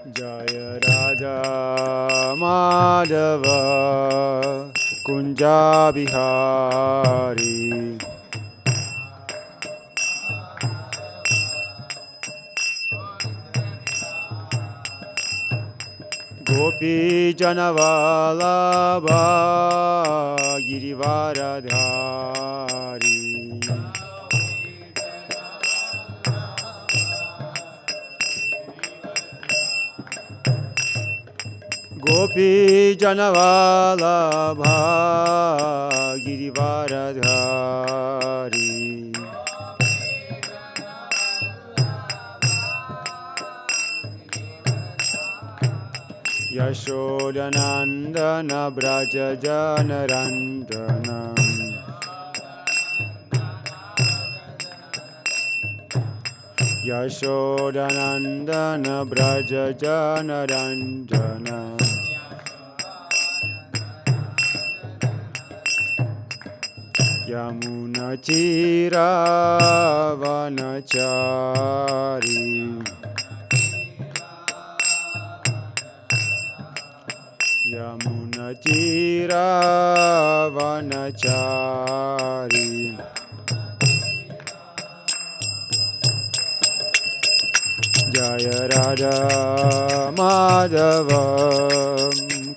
Jaya Radha Madhava Kunja Bihari Gopi Janavalabha Girivaradhari Gopi Janavalabha Girivaradhari Yashodanandana Braja Janarandanam Yashodanandana Braja Janarandanam Yamuna Tira Vanachari Yamuna Tira Vanachari Jaya Radha Madhava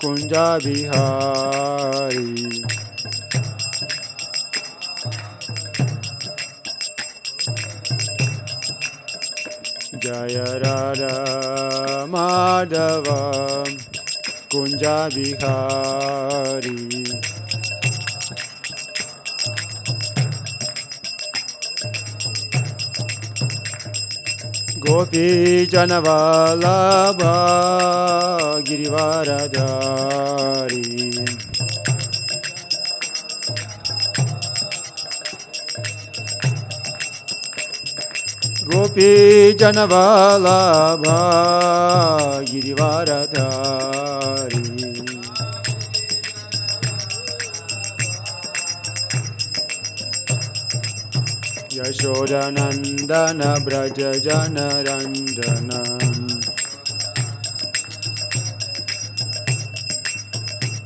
Kunja Bihari Jaya Radha Madhava Kunja Bihari Gopi Janavalabha Girivaradhari Gopi Janavalabha Girivaradhari Yashodanandana Braja Janarandanam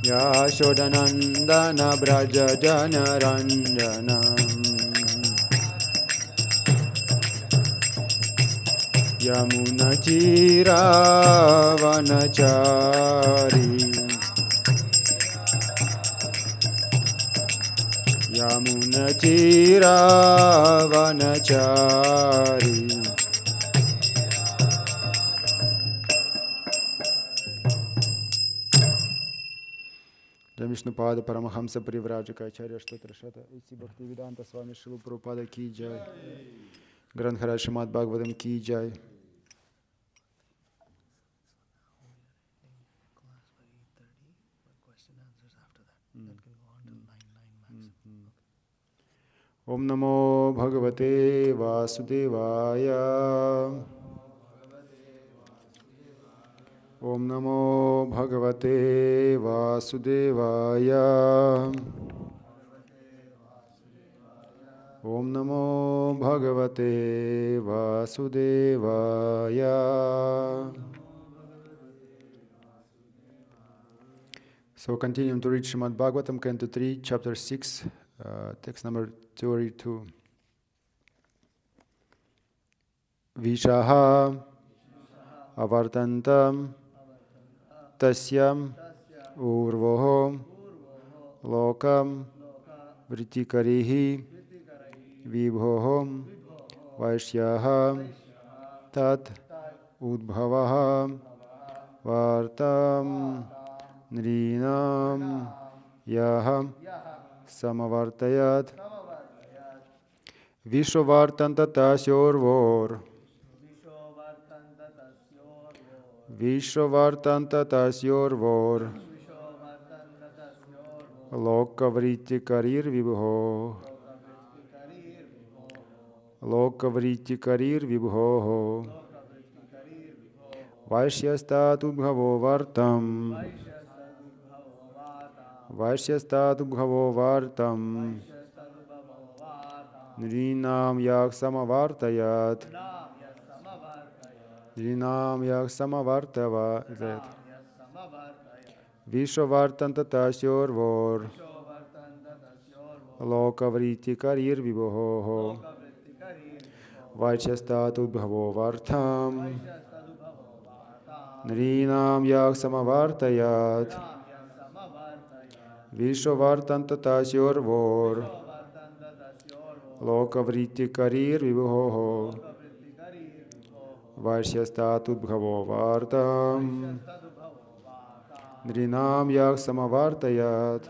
Yashodanandana Braja Janarandanam Yamuna Tira Vanachari Yamuna Tira Vanachari Vishnupada Paramahamsa Parivraja Acharya Shtatra Shata Isi Bhaktivedanta Swami Srila Prabhupada Ki Jai Granthara Srimad Bhagavatam Ki Jai Om Namo Bhagavate Vasudevaya Om Namo Bhagavate Vasudevaya Om Namo Bhagavate Vasudevaya. So continuing to read Srimad Bhagavatam, Canto 3, Chapter 6, text number 32. Vishaha avartantam tasyam urvoho lokam vritikarihi vibhohom vaishyaha tat udbhavaha vartam nrinam yaham samavartayat vishvartanta tasyorvor vishvartanta tasyorvor lokavritikarir vibho lokavritikarir vibho vaishyastadubhavo vartam vaishyastadubhavo vartam nrinam yak samavartayat Drinam yak samavartava. Vishwavartanta tasyorvor. Lokavriti karir viboho. Vaichyastatu bhavo vartam. Nrinam yak samavartayat. Vishwavartanta tasyorvor. Lokavriti karir viboho. Vaichyastatu bhavo vartam. Nrinam yak samavartayat.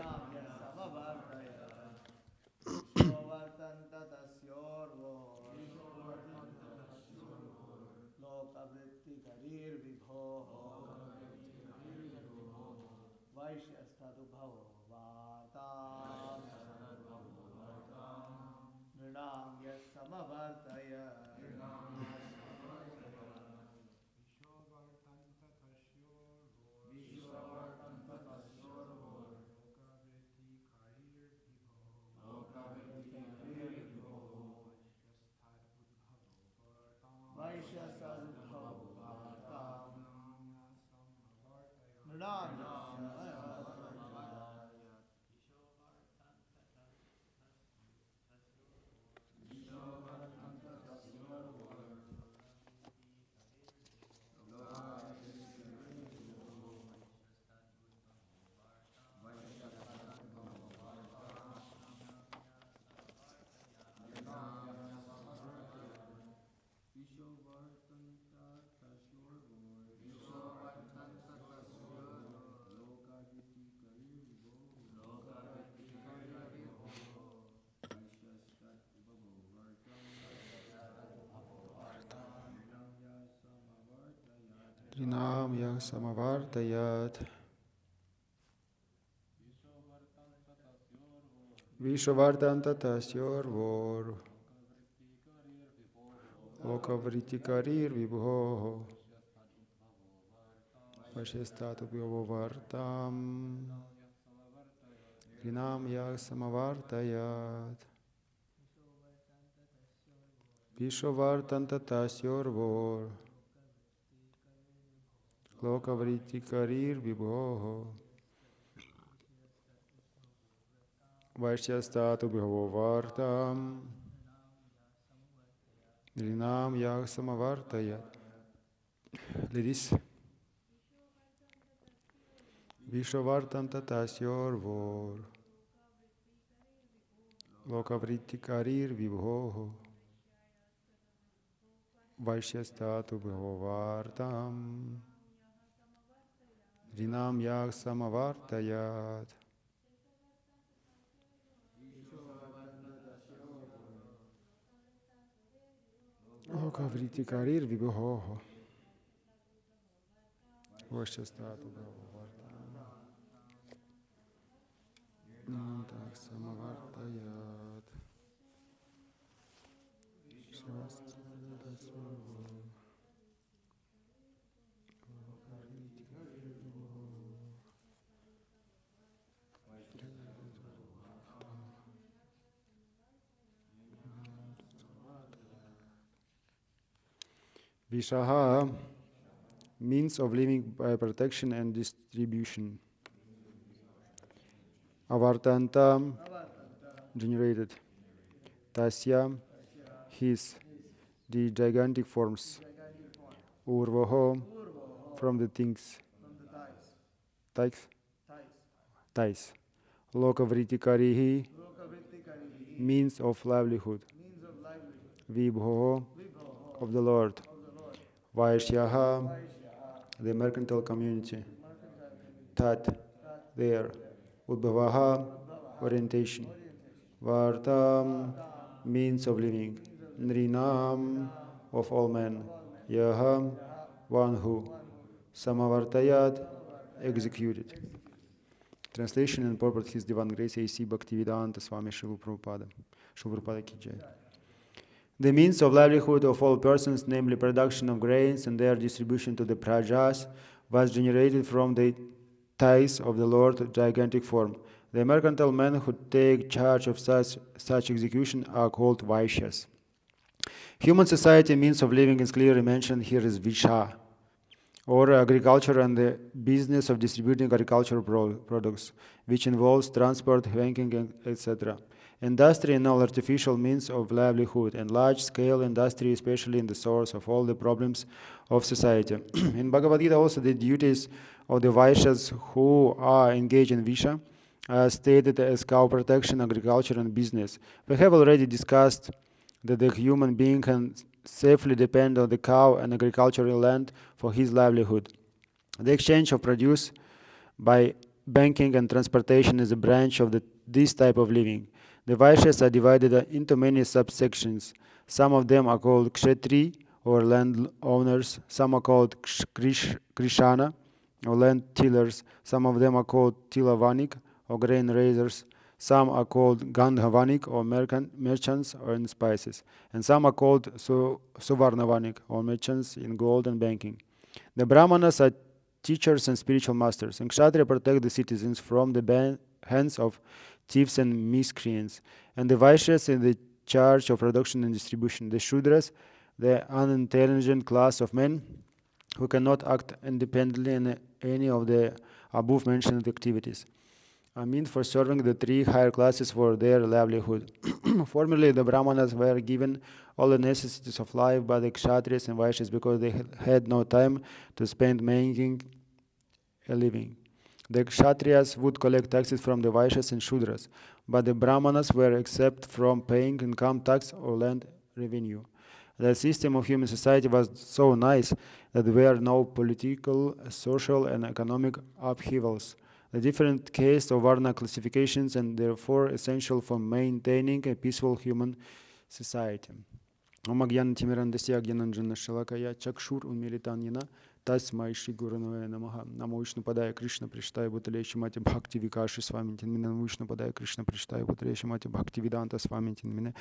Nrinam yak samavartayat. Vishwavartanta tasyorvor. Lokavriti karir vibhoho. Vaichyastatu bhavo vartam. Nrinam yak samavartayat. Vishwavartanta tasyorvor. Lokavriti karir vibhoho. Vaichyastatu bhavo vartam. Nrinam yak samavartayat. Ladies. Vishwavartanta tasyorvor. Lokavriti karir vibhoho. Vaichyastatu bhavo vartam. Nrinam yak samavartayat. Lokavriti karir vibhoho. Vaichyastatu bhavo vartam. Nrinam yak samavartayat. Vishaha, means of living by protection and distribution. Avartanta, generated. Tasya, his, the gigantic forms. Urvaho, from the things. Ties. Lokavritikarihi, means of livelihood. Vibhoho, of the Lord. Vaishyaha, the mercantile community. Tat, there. Udbhavaha, orientation. Vartam, means of living. Nrinam, of all men. Yaha, one who. Samavartayat, executed. Translation and purport His Divine Grace A.C. Bhaktivedanta Swami Srila Prabhupada. Srila Prabhupada Ki Jai. The means of livelihood of all persons, namely production of grains and their distribution to the prajas, was generated from the ties of the Lord, gigantic form. The mercantile men who take charge of such execution are called Vaishyas. Human society means of living is clearly mentioned here is Visha, or agriculture and the business of distributing agricultural products, which involves transport, banking, etc. Industry and all artificial means of livelihood, and large-scale industry, especially in the source of all the problems of society. In Bhagavad Gita also the duties of the Vaishyas who are engaged in Visha are stated as cow protection, agriculture and business. We have already discussed that the human being can safely depend on the cow and agricultural land for his livelihood. The exchange of produce by banking and transportation is a branch of this type of living. The Vaishyas are divided into many subsections. Some of them are called Kshetri, or land owners. Some are called Krishana, or land tillers. Some of them are called Tilavanik, or grain raisers. Some are called Gandhavanik, or merchants or in spices. And some are called Suvarnavanik, or merchants in gold and banking. The Brahmanas are teachers and spiritual masters, and Kshatriya protect the citizens from the hands of thieves and miscreants. And the Vaishyas in the charge of production and distribution. The Shudras, the unintelligent class of men who cannot act independently in any of the above mentioned activities, are meant for serving the three higher classes for their livelihood. Formerly, the Brahmanas were given all the necessities of life by the Kshatriyas and Vaishyas because they had no time to spend making a living. The Kshatriyas would collect taxes from the Vaishyas and Shudras, but the Brahmanas were exempt from paying income tax or land revenue. The system of human society was so nice that there were no political, social, and economic upheavals. The different caste of Varna classifications and therefore essential for maintaining a peaceful human society. Om Agyan Timirandasya Gyananjana Shalakaya Chakshur Unmilitanyana Tasmai Shri Guranavaya Namaha. Namo Vishnu Padaya Krishna Prishtaya Bhutale Shimati Bhakti Vikashi Swamintin Mine. Namo Vishnu Padaya Krishna Prishtaya Bhutale Shimati Bhakti Vedanta Swamintin Mine.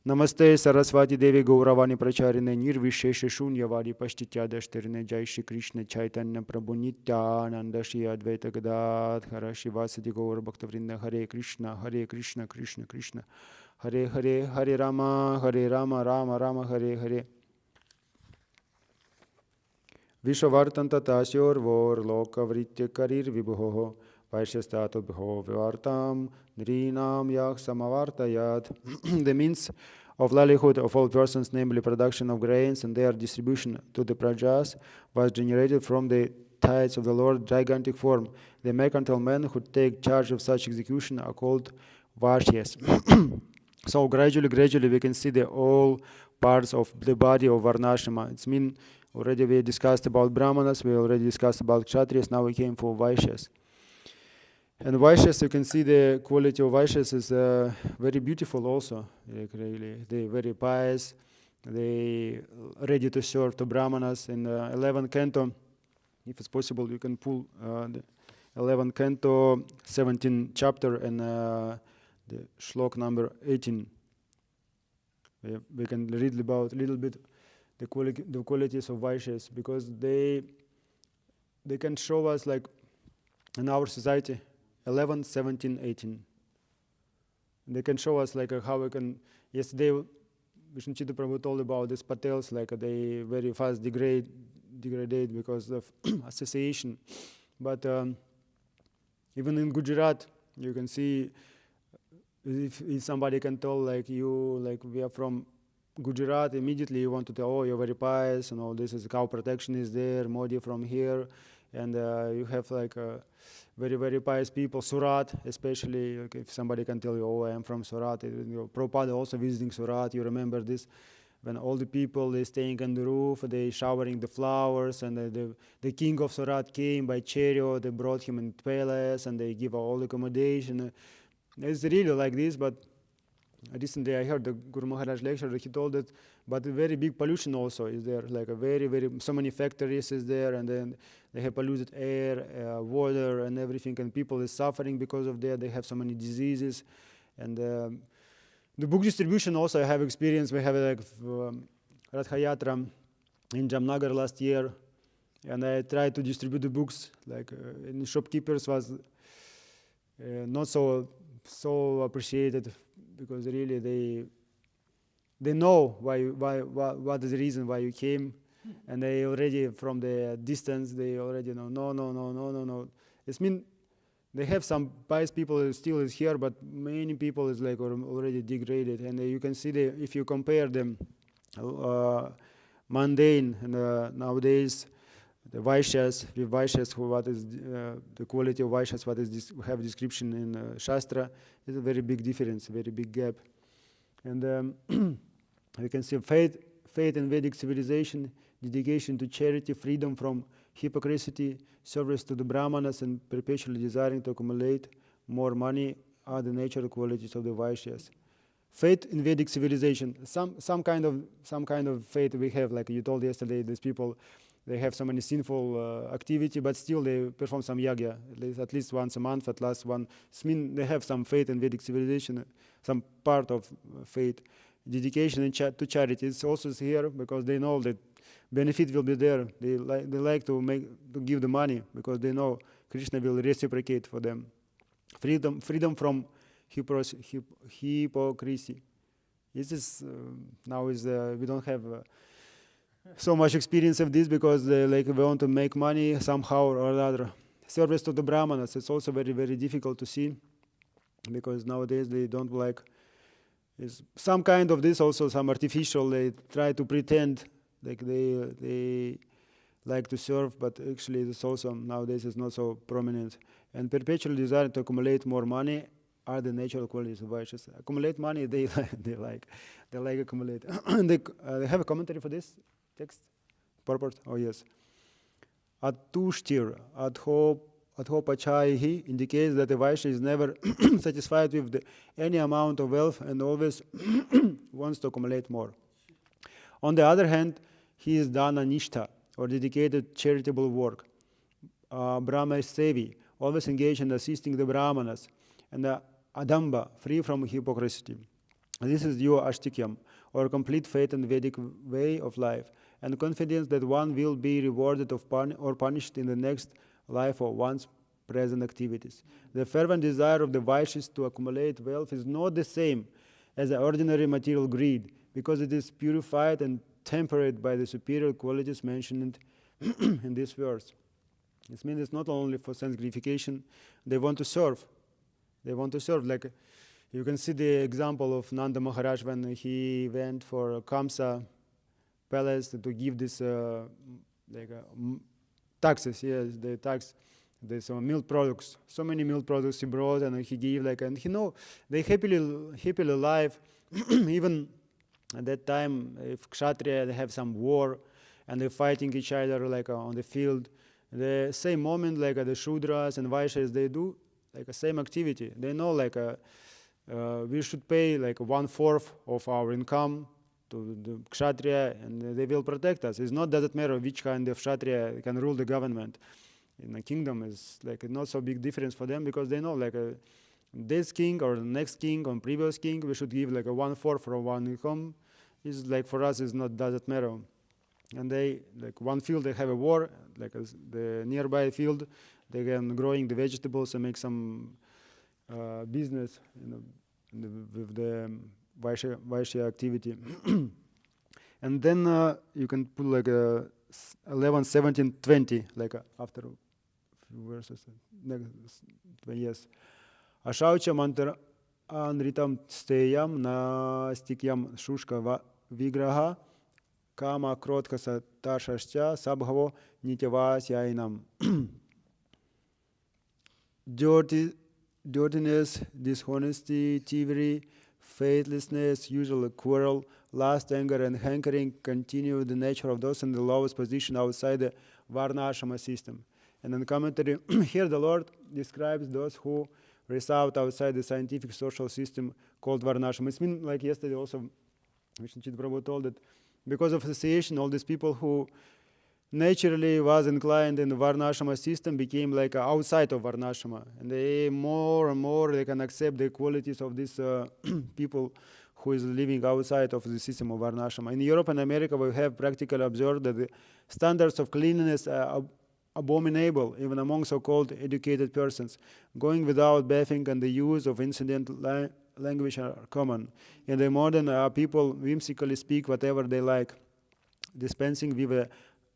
Namaste Saraswati Devi Gauravani Pracharine Nirvishesha Shunyavadi Pashtityadarshtarine Jai Shri Krishna Chaitanya Prabhu Nityananda Shri Advaita Gadadhara Shivasati Gaur Bhaktavrinda. Hare Krishna Krishna Krishna Hare Hare Hare Rama Rama Rama Hare Hare. Vishwavartanta Tasyor Vor Loka Vritya Karir Vibhoho Vaishyastato Bho Vivartam Nrinam Yak Samavartayat. The means of livelihood of all persons, namely production of grains and their distribution to the prajas, was generated from the tithes of the Lord gigantic form. The mercantile men who take charge of such execution are called Vaishyas. So gradually we can see the all parts of the body of Varnashrama. It's mean already we discussed about Brahmanas, we already discussed about Kshatriyas, now we came for Vaishyas. And Vaishyas, you can see the quality of Vaishyas is very beautiful also. Like really, they very pious, they ready to serve to Brahmanas. In 11th canto, if it's possible, you can pull the 11th canto, 17th chapter, and the shlok number 18. We can read about a little bit the qualities of Vaishyas, because they can show us, like in our society, 11, 17, 18. They can show us like how we can. Yesterday, Vishnuchita Prabhu told about these patels, like they very fast degrade because of association. But even in Gujarat, you can see if somebody can tell like you, like we are from Gujarat, immediately you want to tell, oh, you're very pious and all this is cow protection is there, Modi from here, and you have like very, very pious people, Surat especially. Like if somebody can tell you, oh, I am from Surat, Prabhupada also visiting Surat, you remember this, when all the people, they staying on the roof, they showering the flowers, and the king of Surat came by chariot, they brought him in palace, and they give all accommodation. It's really like this, but recently I heard the Guru Maharaj lecture, he told that, but very big pollution also is there, like a very, so many factories is there, and then they have polluted air, water, and everything, and people is suffering because of that. They have so many diseases, and the book distribution also I have experience. We have like Ratha Yatra in Jamnagar last year, and I tried to distribute the books, like in shopkeepers was not so appreciated, because really they know what is the reason why you came, and they already from the distance they already know no. It means they have some pious people who still is here, but many people is like already degraded, and you can see if you compare them mundane and nowadays the Vaishyas, with Vaishyas, what is the quality of Vaishyas, what is this, we have description in Shastra, is a very big difference, very big gap. And you can see faith in Vedic civilization, dedication to charity, freedom from hypocrisy, service to the Brahmanas, and perpetually desiring to accumulate more money are the natural qualities of the Vaishyas. Faith in Vedic civilization, some kind of faith we have, like you told yesterday, these people, they have so many sinful activity, but still they perform some yagya, at least once a month, at last one. It means they have some faith in Vedic civilization, some part of faith. Dedication to charity is also here because they know that benefit will be there. They like to give the money because they know Krishna will reciprocate for them. Freedom from hypocrisy. This is now we don't have so much experience of this because they we want to make money somehow or other. Service to the Brahmanas, it's also very, very difficult to see because nowadays they don't like some kind of this, also some artificial. They try to pretend like they like to serve, but actually this also nowadays is not so prominent. And perpetual desire to accumulate more money are the natural qualities of Vaishyas. Accumulate money, they like accumulate. They have a commentary for this text? Purport? Oh yes. Atushtir, adhopachaihi indicates that a Vaishya is never satisfied with any amount of wealth and always wants to accumulate more. On the other hand, he is dana nishtha, or dedicated charitable work. Brahma Sevi, always engaged in assisting the Brahmanas, and the Adamba, free from hypocrisy. This is your ashtikyam, or complete faith in Vedic way of life, and confidence that one will be rewarded or punished in the next life for one's present activities. The fervent desire of the Vaishyas to accumulate wealth is not the same as the ordinary material greed, because it is purified and tempered by the superior qualities mentioned in this verse. This means it's not only for sense gratification, they want to serve. They want to serve. Like you can see the example of Nanda Maharaj when he went for Kamsa palace to give this taxes. Yes, the tax. There's some milk products. So many milk products he brought and he gave and he know they happily live. Even at that time, if Kshatriya they have some war and they're fighting each other on the field, the same moment the Shudras and Vaishyas they do the same activity. They know we should pay 1/4 of our income to the Kshatriya and they will protect us. It's not doesn't matter which kind of Kshatriya can rule the government. In the kingdom is not so big difference for them because they know this king or the next king or previous king we should give 1/4 from one income. Is for us is not doesn't matter. And they one field they have a war the nearby field they can growing the vegetables and make some business with the Vaishya activity. And then you can put 11, 17, 20 after a few verses. Yes. Ashaucha mantra anritam steyam nastikyam shushka vigraha kama krotka satashascha sabhavo nityavasyainam. Dirtiness, dishonesty, thievery, faithlessness, usual quarrel, lust, anger, and hankering continue the nature of those in the lowest position outside the Varnashrama system. And in the commentary, here the Lord describes those who reside outside the scientific social system called Varnashrama. It's been yesterday also, Vishnuchit Prabhu told that because of association, all these people who naturally was inclined in the Varnashrama system became outside of Varnashrama. And they more and more they can accept the qualities of these people who is living outside of the system of Varnashrama. In Europe and America, we have practically observed that the standards of cleanliness are abominable, even among so-called educated persons. Going without bathing and the use of incidental language are common. In the modern people whimsically speak whatever they like, dispensing with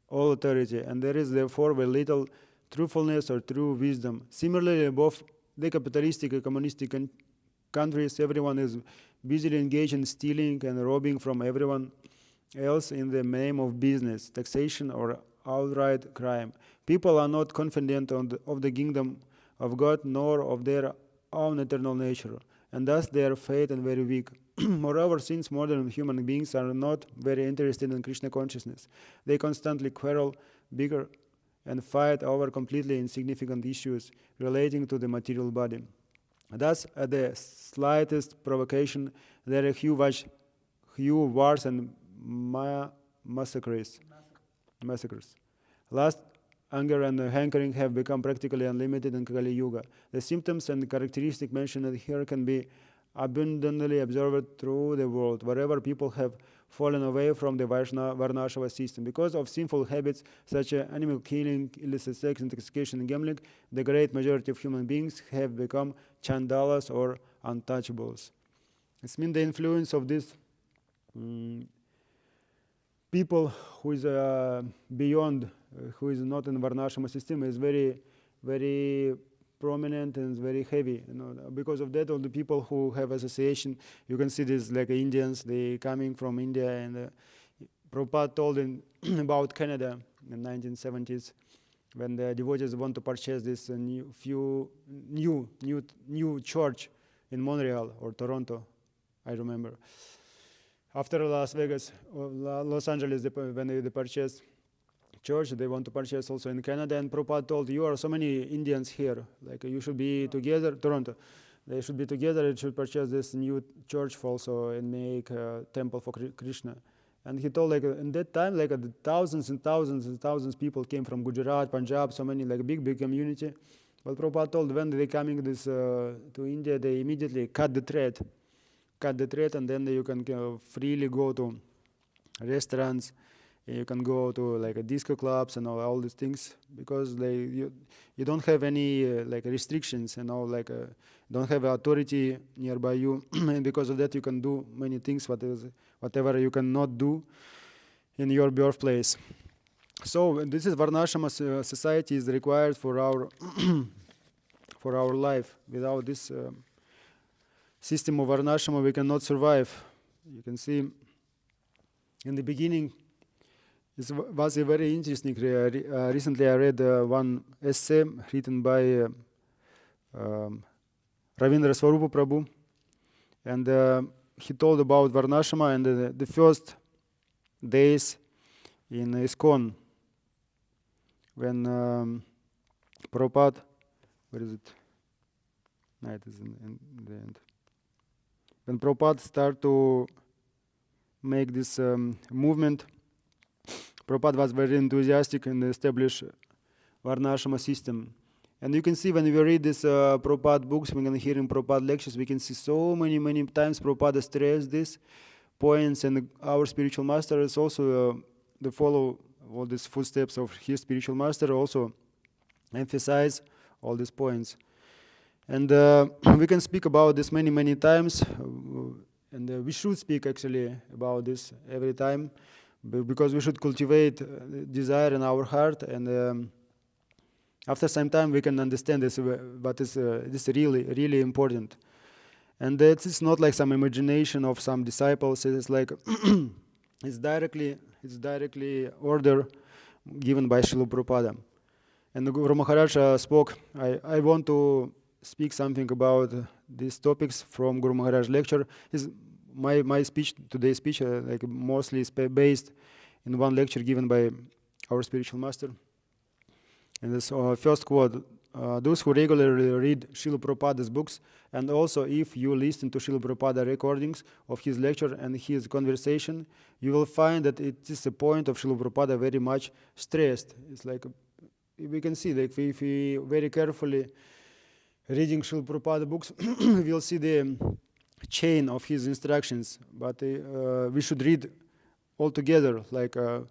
all authority, and there is therefore very little truthfulness or true wisdom. Similarly, both the capitalistic and communistic countries, everyone is busily engaged in stealing and robbing from everyone else in the name of business, taxation, or outright crime. People are not confident of the kingdom of God nor of their own eternal nature, and thus they are fat and very weak. Moreover, since modern human beings are not very interested in Krishna consciousness, they constantly quarrel, bicker, and fight over completely insignificant issues relating to the material body. Thus, at the slightest provocation, there are huge wars and massacres. Lust, anger, and hankering have become practically unlimited in Kali Yuga. The symptoms and characteristics mentioned here can be abundantly observed through the world, wherever people have fallen away from the Varnashava system. Because of sinful habits such as animal killing, illicit sex, intoxication, and gambling, the great majority of human beings have become chandalas or untouchables. It means the influence of these people who is beyond, who is not in Varnashama system, is very, very prominent and very heavy. Because of that, all the people who have association, you can see this like Indians, they coming from India, and Prabhupada told about Canada in the 1970s when the devotees want to purchase this new church in Montreal or Toronto, I remember. After Las Vegas, or Los Angeles, when they purchased church, they want to purchase also in Canada, and Prabhupada told, you are so many Indians here, like you should be together, Toronto, they should be together, and should purchase this new church also and make a temple for Krishna. And he told, like in that time, like thousands and thousands and thousands of people came from Gujarat, Punjab, so many, like big community. But Prabhupada told, when they coming this to India, they immediately cut the thread, and then you can freely go to restaurants. You can go to like disco clubs and all these things, because you don't have any like restrictions, like don't have authority nearby you, and because of that you can do many things whatever you cannot do in your birthplace. So this is Varnashama society is required for our for our life. Without this system of Varnashama we cannot survive. You can see in the beginning this was a very interesting. Recently I read one essay written by Ravindra Swarupa Prabhu, and he told about Varnashama and the first days in ISKCON when Prabhupada, where is it? No, it is in the end. When Prabhupada started to make this movement, Prabhupada was very enthusiastic and established Varnashama system. And you can see when we read this Prabhupada books, we can hear in Prabhupada lectures, we can see so many times Prabhupada stressed these points, and our spiritual master is also, they follow all these footsteps of his spiritual master, also emphasize all these points. And we can speak about this many times, and we should speak actually about this every time, because we should cultivate desire in our heart, and after some time we can understand this, but this is really important. And it's not like some imagination of some disciples. It's like it's directly order given by Srila Prabhupada. And Guru Maharaj spoke. I want to speak something about these topics from Guru Maharaj lecture. My speech, today's speech, like mostly is based in one lecture given by our spiritual master. And this first quote: those who regularly read Srila Prabhupada's books, and also if you listen to Srila Prabhupada recordings of his lecture and his conversation, you will find that it is a point of Srila Prabhupada very much stressed. It's like we can see, like if we very carefully reading Srila Prabhupada books, we'll see the chain of his instructions, but we should read all together. Like I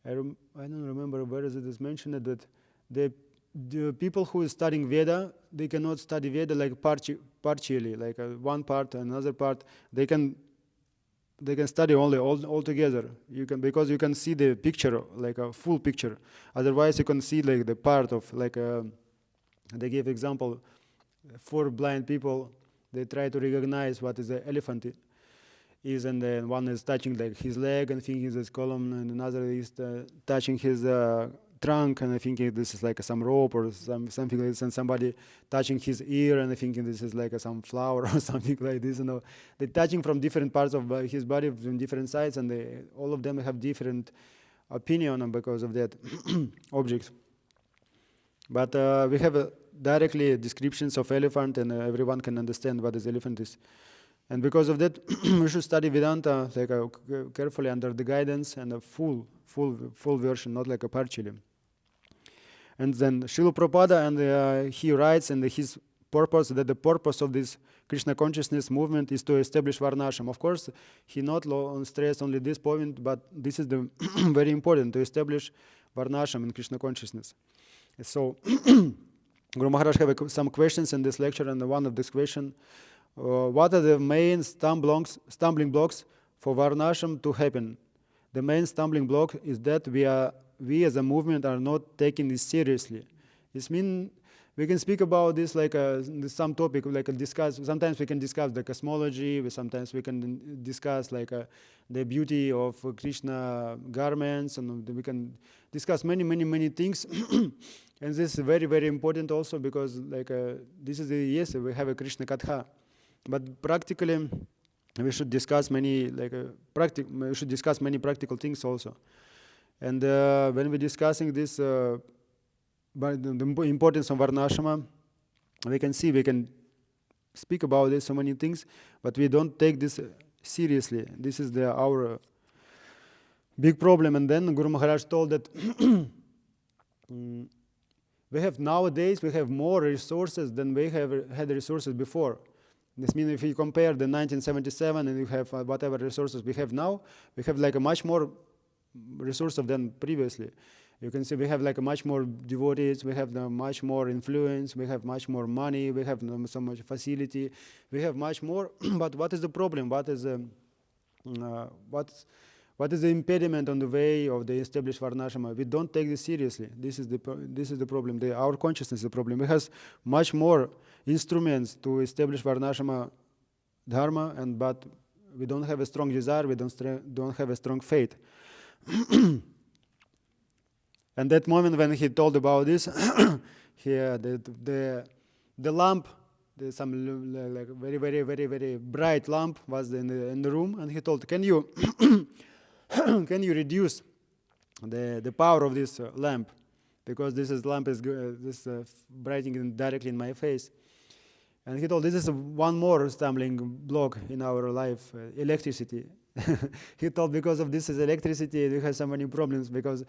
don't remember where is it is mentioned that the people who is studying Veda, study Veda like partially, like one part, another part. They can study only all together. Because you can see the picture, like a full picture. Otherwise, you can see like the part of like. They give example, 4 blind people. They try to recognize what is the elephant is, and then one is touching like his leg and thinking this column, and another is touching his trunk and thinking this is like some rope or something like this, and somebody touching his ear and thinking this is like some flower or something like this. They're touching from different parts of his body from different sides, and all of them have different opinion because of that object. But we have directly descriptions of elephant, and everyone can understand what this elephant is. And because of that, we should study Vedanta like carefully under the guidance and a full version, not like a partially. And then Srila Prabhupada, and he writes in his purpose that the purpose of this Krishna consciousness movement is to establish Varnashram. Of course, he not stress only this point, but this is the very important, to establish Varnashram in Krishna consciousness. So, Guru Maharaj have some questions in this lecture, and one of these questions, what are the main stumbling blocks for Varnashram to happen? The main stumbling block is that we as a movement are not taking this seriously. This means we can speak about this like some topic, like discuss. Sometimes we can discuss the cosmology. Sometimes we can discuss like the beauty of Krishna garments, and we can discuss many things. And this is very, very important also because like this is yes, we have a Krishna Katha, but practically we should discuss many we should discuss many practical things also. And when we're discussing this, but the importance of Varnashrama, we can speak about this so many things, but we don't take this seriously. This is our big problem. And then Guru Maharaj told that nowadays we have more resources than we have had resources before. This means if you compare the 1977 and you have whatever resources we have now, we have like a much more resources than previously. You can see we have like a much more devotees, we have much more influence, we have much more money, we have so much facility, we have much more. But what is the problem? What is the impediment on the way of the established Varnashrama? We don't take this seriously. This is the problem. Our consciousness is the problem. We have much more instruments to establish Varnashrama dharma, but we don't have a strong desire. We don't have a strong faith. And that moment when he told about this, the lamp, some like very bright lamp was in the room, and he told, "Can you can you reduce the power of this lamp, because this lamp is brightening directly in my face." And he told, "This is one more stumbling block in our life, electricity." He told, because of this is electricity, we have so many problems because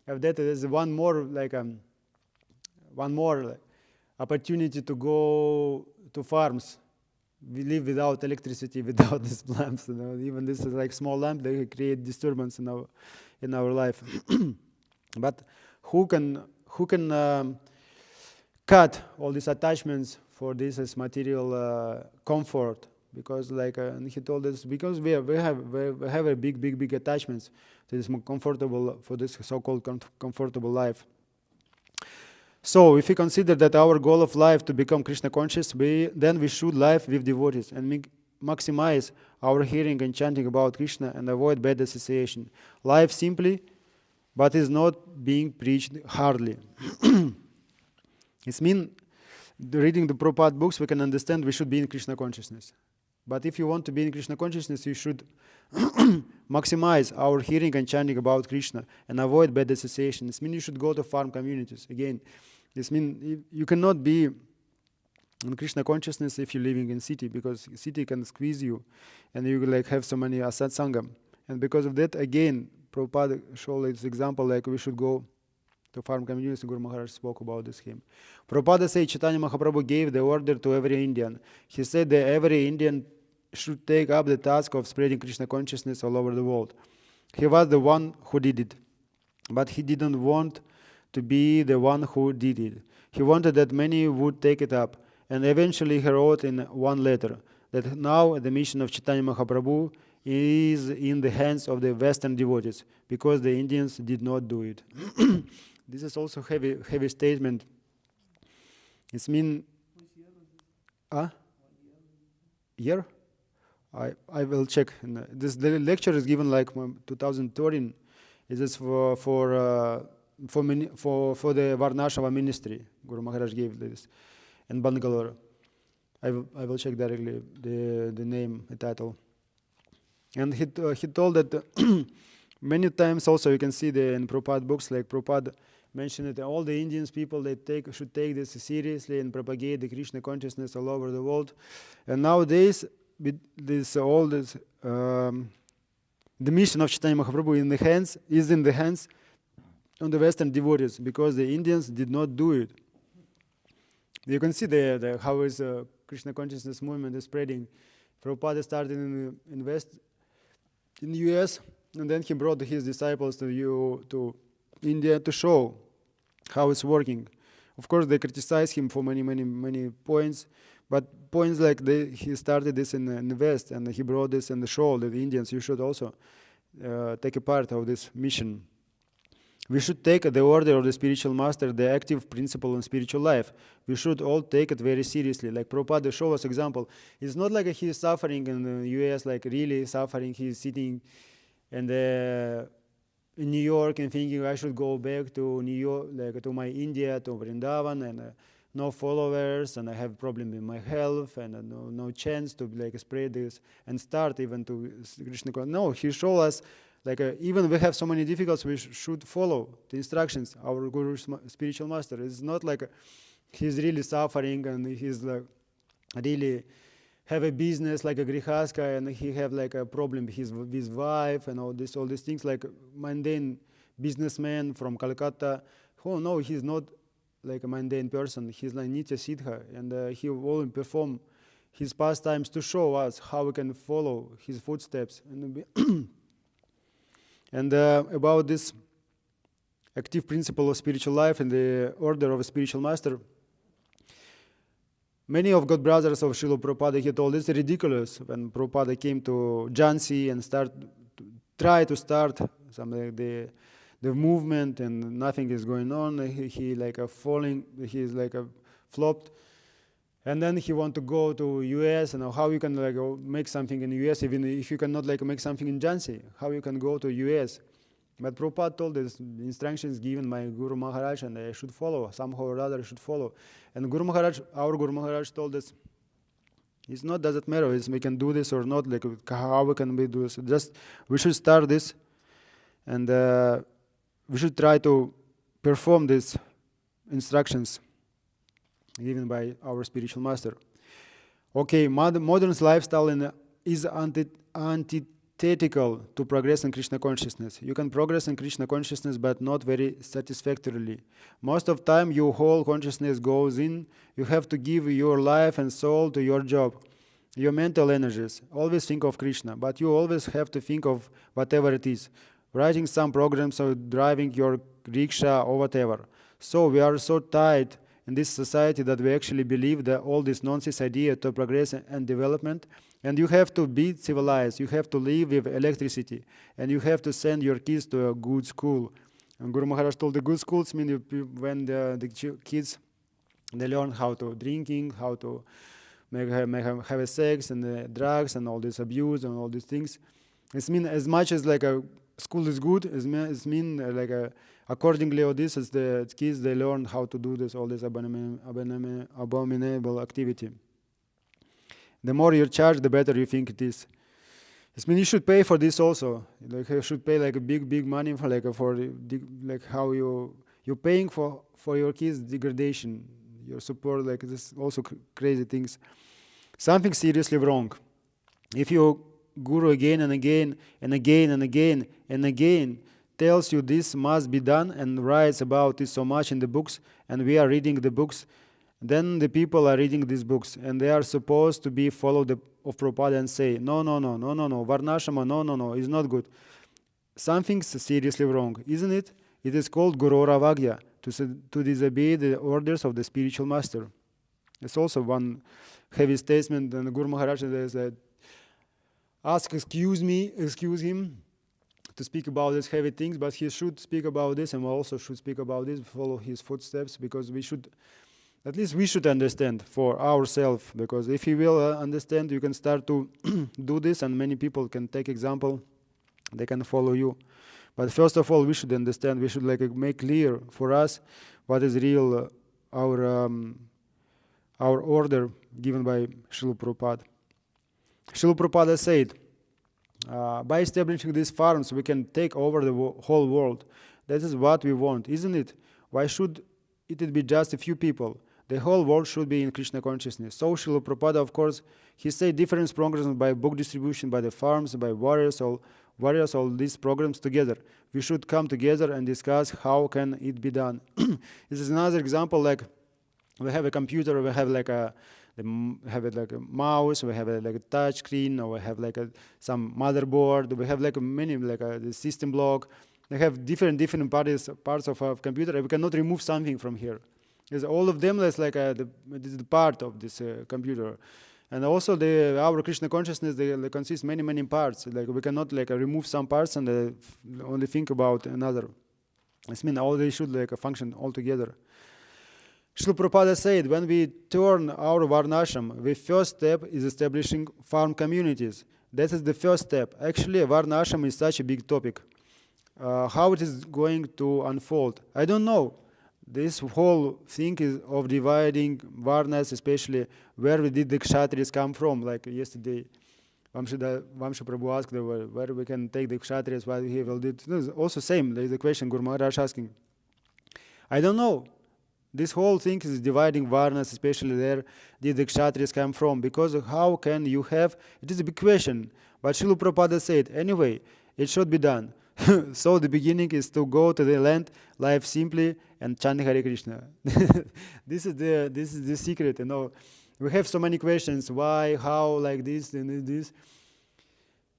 of that. There's one more opportunity to go to farms. We live without electricity, without these lamps. Even this is like small lamp, they create disturbance in our life. But who can cut all these attachments for this as material comfort? Because and he told us, because we have a big attachments to this comfortable, for this so-called comfortable life. So if we consider that our goal of life to become Krishna conscious, then we should live with devotees and maximize our hearing and chanting about Krishna and avoid bad association. Life simply, but is not being preached hardly. It means reading the Prabhupada books, we can understand we should be in Krishna consciousness. But if you want to be in Krishna consciousness, you should maximize our hearing and chanting about Krishna and avoid bad association. This means you should go to farm communities. Again, this means you cannot be in Krishna consciousness if you're living in city, because city can squeeze you and you have so many asat sangam. And because of that, again, Prabhupada showed this example, we should go to farm communities. Guru Maharaj spoke about this hymn. Prabhupada said Chaitanya Mahaprabhu gave the order to every Indian. He said that every Indian should take up the task of spreading Krishna consciousness all over the world. He was the one who did it, but he didn't want to be the one who did it. He wanted that many would take it up, and eventually he wrote in one letter that now the mission of Chaitanya Mahaprabhu is in the hands of the Western devotees, because the Indians did not do it. This is also heavy statement. It's mean, year? I will check. The lecture is given like 2013. It is for the Varnashava ministry. Guru Maharaj gave this in Bangalore. I will check directly the name, the title. And he told that many times also you can see in Prabhupada books, like Prabhupada mentioned that all the Indians people should take this seriously and propagate the Krishna consciousness all over the world. And nowadays, with the mission of Chaitanya Mahaprabhu is in the hands of the Western devotees, because the Indians did not do it. You can see how is Krishna consciousness movement is spreading. Prabhupada started in the US, and then he brought his disciples to India to show how it's working. Of course, they criticized him for many points, but points like he started this in the West, and he brought this in the show that the Indians, you should also take a part of this mission. We should take the order of the spiritual master, the active principle in spiritual life. We should all take it very seriously. Like Prabhupada showed us example. It's not like he's suffering in the US, like really suffering. He's sitting in New York and thinking, I should go back to New York, like to my India, to Vrindavan, and no followers, and I have problem with my health, and no chance to like spread this and start even to Krishna. No, he showed us like even we have so many difficulties, we should follow the instructions. Our Guru's spiritual master. It's not like he's really suffering and he's like really have a business like a grihaska, and he have like a problem with his wife and all these things, like mundane businessman from Calcutta. Oh no, he's not like a mundane person. He's like Nitya Siddha, and he will perform his pastimes to show us how we can follow his footsteps. And about this active principle of spiritual life and the order of a spiritual master, many of God brothers of Srila Prabhupada, he told it's ridiculous when Prabhupada came to Jhansi and try to start something like the movement, and nothing is going on. He like a falling, he's like a flopped. And then he want to go to US, and how you can like make something in US even if you cannot like make something in Jhansi? How you can go to US? But Prabhupada told us instructions given by Guru Maharaj, and I should follow, somehow or other I should follow. And our Guru Maharaj told us, it's not doesn't matter if we can do this or not, like how we can do this. Just we should start this, and we should try to perform these instructions given by our spiritual master. Okay, modern lifestyle is antithetical to progress in Krishna consciousness. You can progress in Krishna consciousness, but not very satisfactorily. Most of the time, your whole consciousness goes in. You have to give your life and soul to your job, your mental energies. Always think of Krishna, but you always have to think of whatever it is. Writing some programs or driving your rickshaw or whatever. So we are so tight in this society that we actually believe that all this nonsense idea to progress and development, and you have to be civilized, you have to live with electricity, and you have to send your kids to a good school. And Guru Maharaj told the good schools mean when the kids, they learn how to drinking, how to have a sex and drugs and all this abuse and all these things. It's mean as much as like a school is good, it's mean like accordingly all this, as the kids, they learn how to do this, all this abominable activity. The more you charge, the better you think it is. It means you should pay for this also. Like you should pay like a big money for like how you're paying for your kids' degradation, your support, like this also crazy things. Something seriously wrong. If your guru again and again and again and again and again tells you this must be done and writes about it so much in the books, and we are reading the books, then the people are reading these books, and they are supposed to be followed of Prabhupada and say, no, Varnashama, no, it's not good. Something's seriously wrong, isn't it? It is called Guru Ravagya. to disobey the orders of the spiritual master. It's also one heavy statement, and Guru Maharaj said, excuse him to speak about these heavy things, but he should speak about this, and we also should speak about this, follow his footsteps, because we should understand for ourselves, because if you will understand, you can start to do this, and many people can take example, they can follow you. But first of all, we should understand, we should make clear for us what is real, our order given by Srila Prabhupada. Srila Prabhupada said, by establishing these farms, we can take over the whole world. That is what we want, isn't it? Why should it be just a few people? The whole world should be in Krishna consciousness. So Srila Prabhupada, of course, he said different programs by book distribution, by the farms, by warriors, all these programs together. We should come together and discuss how can it be done. This is another example, like we have a computer, we have a mouse, we have a touch screen, or we have some motherboard, we have many the system block. They have different parts of our computer. We cannot remove something from here. Because all of them is this is the part of this computer. And also our Krishna consciousness, they consist many parts. We cannot remove some parts and only think about another. I mean, all they should function all together. Srila Prabhupada said, when we turn our Varnashram, the first step is establishing farm communities. That is the first step. Actually, Varnashram is such a big topic. How it is going to unfold, I don't know. This whole thing is of dividing Varnas, especially where did the Kshatriyas come from, like yesterday. Vamsha Prabhu asked where we can take the Kshatriyas, what he will do. Also same, there is a question Guru Maharaj asking. I don't know. This whole thing is dividing Varnas, especially there did the Kshatriyas come from, because how can you have, it is a big question. But Srila Prabhupada said, anyway, it should be done. So the beginning is to go to the land, live simply, and chant Hare Krishna. This is the secret, We have so many questions, why, how, like this, and this.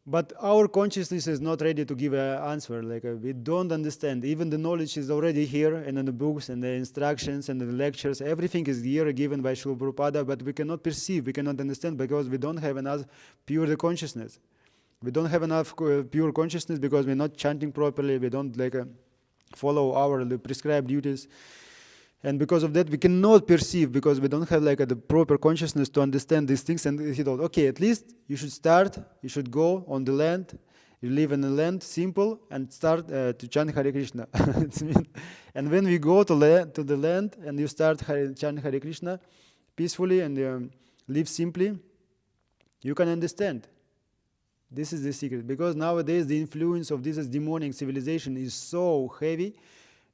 But our consciousness is not ready to give an answer. We don't understand. Even the knowledge is already here, and in the books, and the instructions, and the lectures. Everything is here given by Srila Prabhupada, but we cannot perceive, we cannot understand, because we don't have enough pure consciousness. We don't have enough pure consciousness because we're not chanting properly. We don't follow our prescribed duties. And because of that, we cannot perceive, because we don't have the proper consciousness to understand these things. And he thought, okay, at least you should start, you should go on the land, you live in the land, simple, and start to chant Hare Krishna. And when we go to the land and you start chant Hare Krishna peacefully and live simply, you can understand. This is the secret, because nowadays the influence of this demonic civilization is so heavy,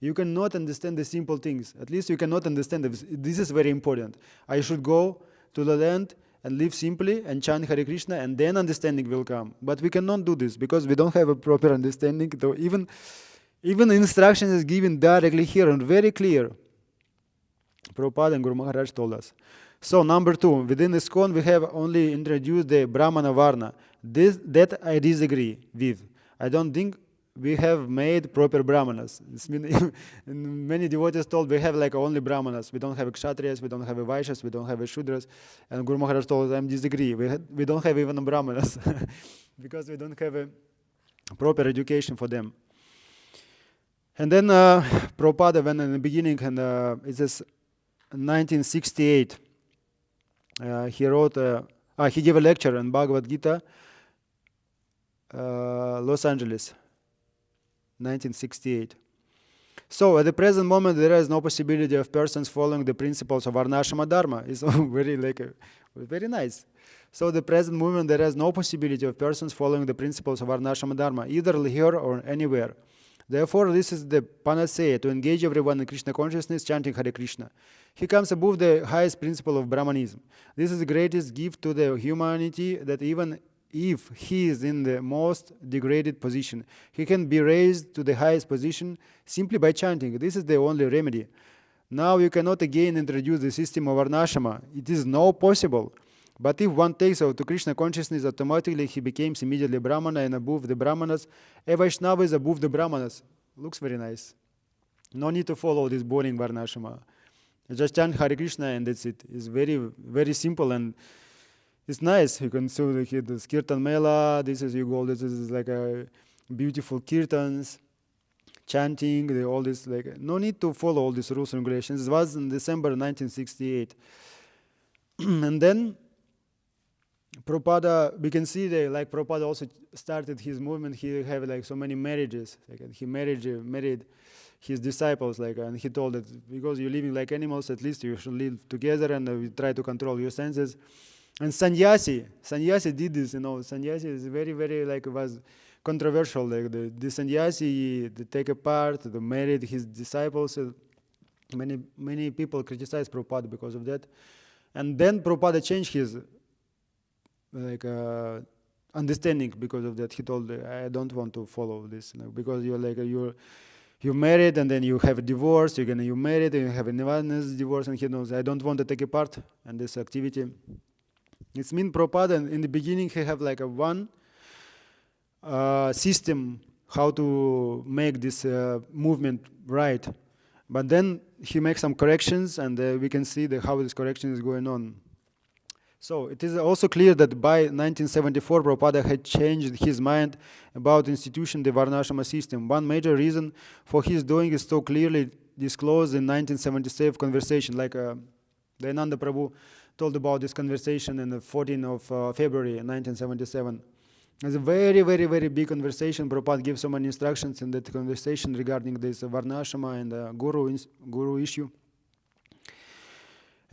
you cannot understand the simple things. At least you cannot understand this. This is very important. I should go to the land and live simply and chant Hare Krishna, and then understanding will come. But we cannot do this because we don't have a proper understanding. Though even instruction is given directly here and very clear. Prabhupada and Guru Maharaj told us. So number 2, within ISKCON we have only introduced the Brahmana Varna. That I disagree with. I don't think we have made proper Brahmanas. Many devotees told we have only Brahmanas. We don't have Kshatriyas, we don't have Vaishyas, we don't have Shudras. And Guru Maharaj told us, I disagree. We don't have even Brahmanas because we don't have a proper education for them. And then Prabhupada, when in the beginning, and it says 1968, he wrote, he gave a lecture on Bhagavad Gita, Los Angeles, 1968. So at the present moment, there is no possibility of persons following the principles of Varnashama Dharma. It's very very nice. So at the present moment, there is no possibility of persons following the principles of Varnashama Dharma, either here or anywhere. Therefore, this is the panacea to engage everyone in Krishna consciousness, chanting Hare Krishna. He comes above the highest principle of Brahmanism. This is the greatest gift to the humanity, that even if he is in the most degraded position, he can be raised to the highest position simply by chanting. This is the only remedy. Now you cannot again introduce the system of Varnashama. It is not possible. But if one takes out to Krishna consciousness, automatically he becomes immediately Brahmana and above the Brahmanas. A Vaishnava is above the Brahmanas. Looks very nice. No need to follow this boring Varnashrama. Just chant Hare Krishna and that's it. It's very, very simple and it's nice. You can see the Kirtan Mela. This is you go. This is like a beautiful kirtans, chanting. All this like no need to follow all these rules and regulations. It was in December 1968, and then Prabhupada. We can see that like Prabhupada also started his movement. He had like so many marriages. Like he married his disciples, like, and he told that because you're living like animals, at least you should live together and we try to control your senses. And sannyasi did this, sannyasi is very, very, like, was controversial, like the sannyasi, they take apart, they married his disciples. Many people criticized Prabhupada because of that. And then Prabhupada changed his, like, understanding because of that. He told, I don't want to follow this, because you're married and then you have a divorce, you married and you have a Nivanas divorce, and he knows, I don't want to take a part in this activity. It's mean Prabhupada, in the beginning he have like a one system how to make this movement right. But then he makes some corrections and we can see how this correction is going on. So it is also clear that by 1974, Prabhupada had changed his mind about institution the Varnashrama system. One major reason for his doing is so clearly disclosed in 1977 conversation, like Dayananda Prabhu told about this conversation in the 14th of February 1977. It's a very, very, very big conversation. Prabhupada gives so many instructions in that conversation regarding this Varnashrama and guru issue.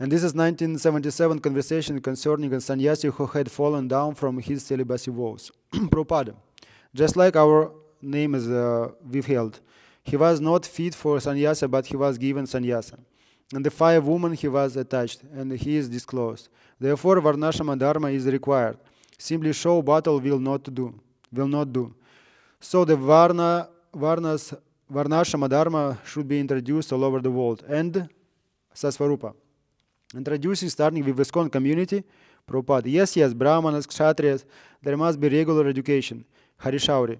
And this is 1977 conversation concerning a sannyasi who had fallen down from his celibacy vows. Prabhupada, just like our name is withheld, he was not fit for sannyasa, but he was given sannyasa. And the 5 women he was attached, and he is disclosed. Therefore, Varnashrama Dharma is required. Simply show battle will not do. So the Varnashrama Dharma should be introduced all over the world. And Sasvarupa. Introducing starting with ISKCON community, Prabhupada. Yes, Brahmanas, Kshatriyas, there must be regular education, Harishauri.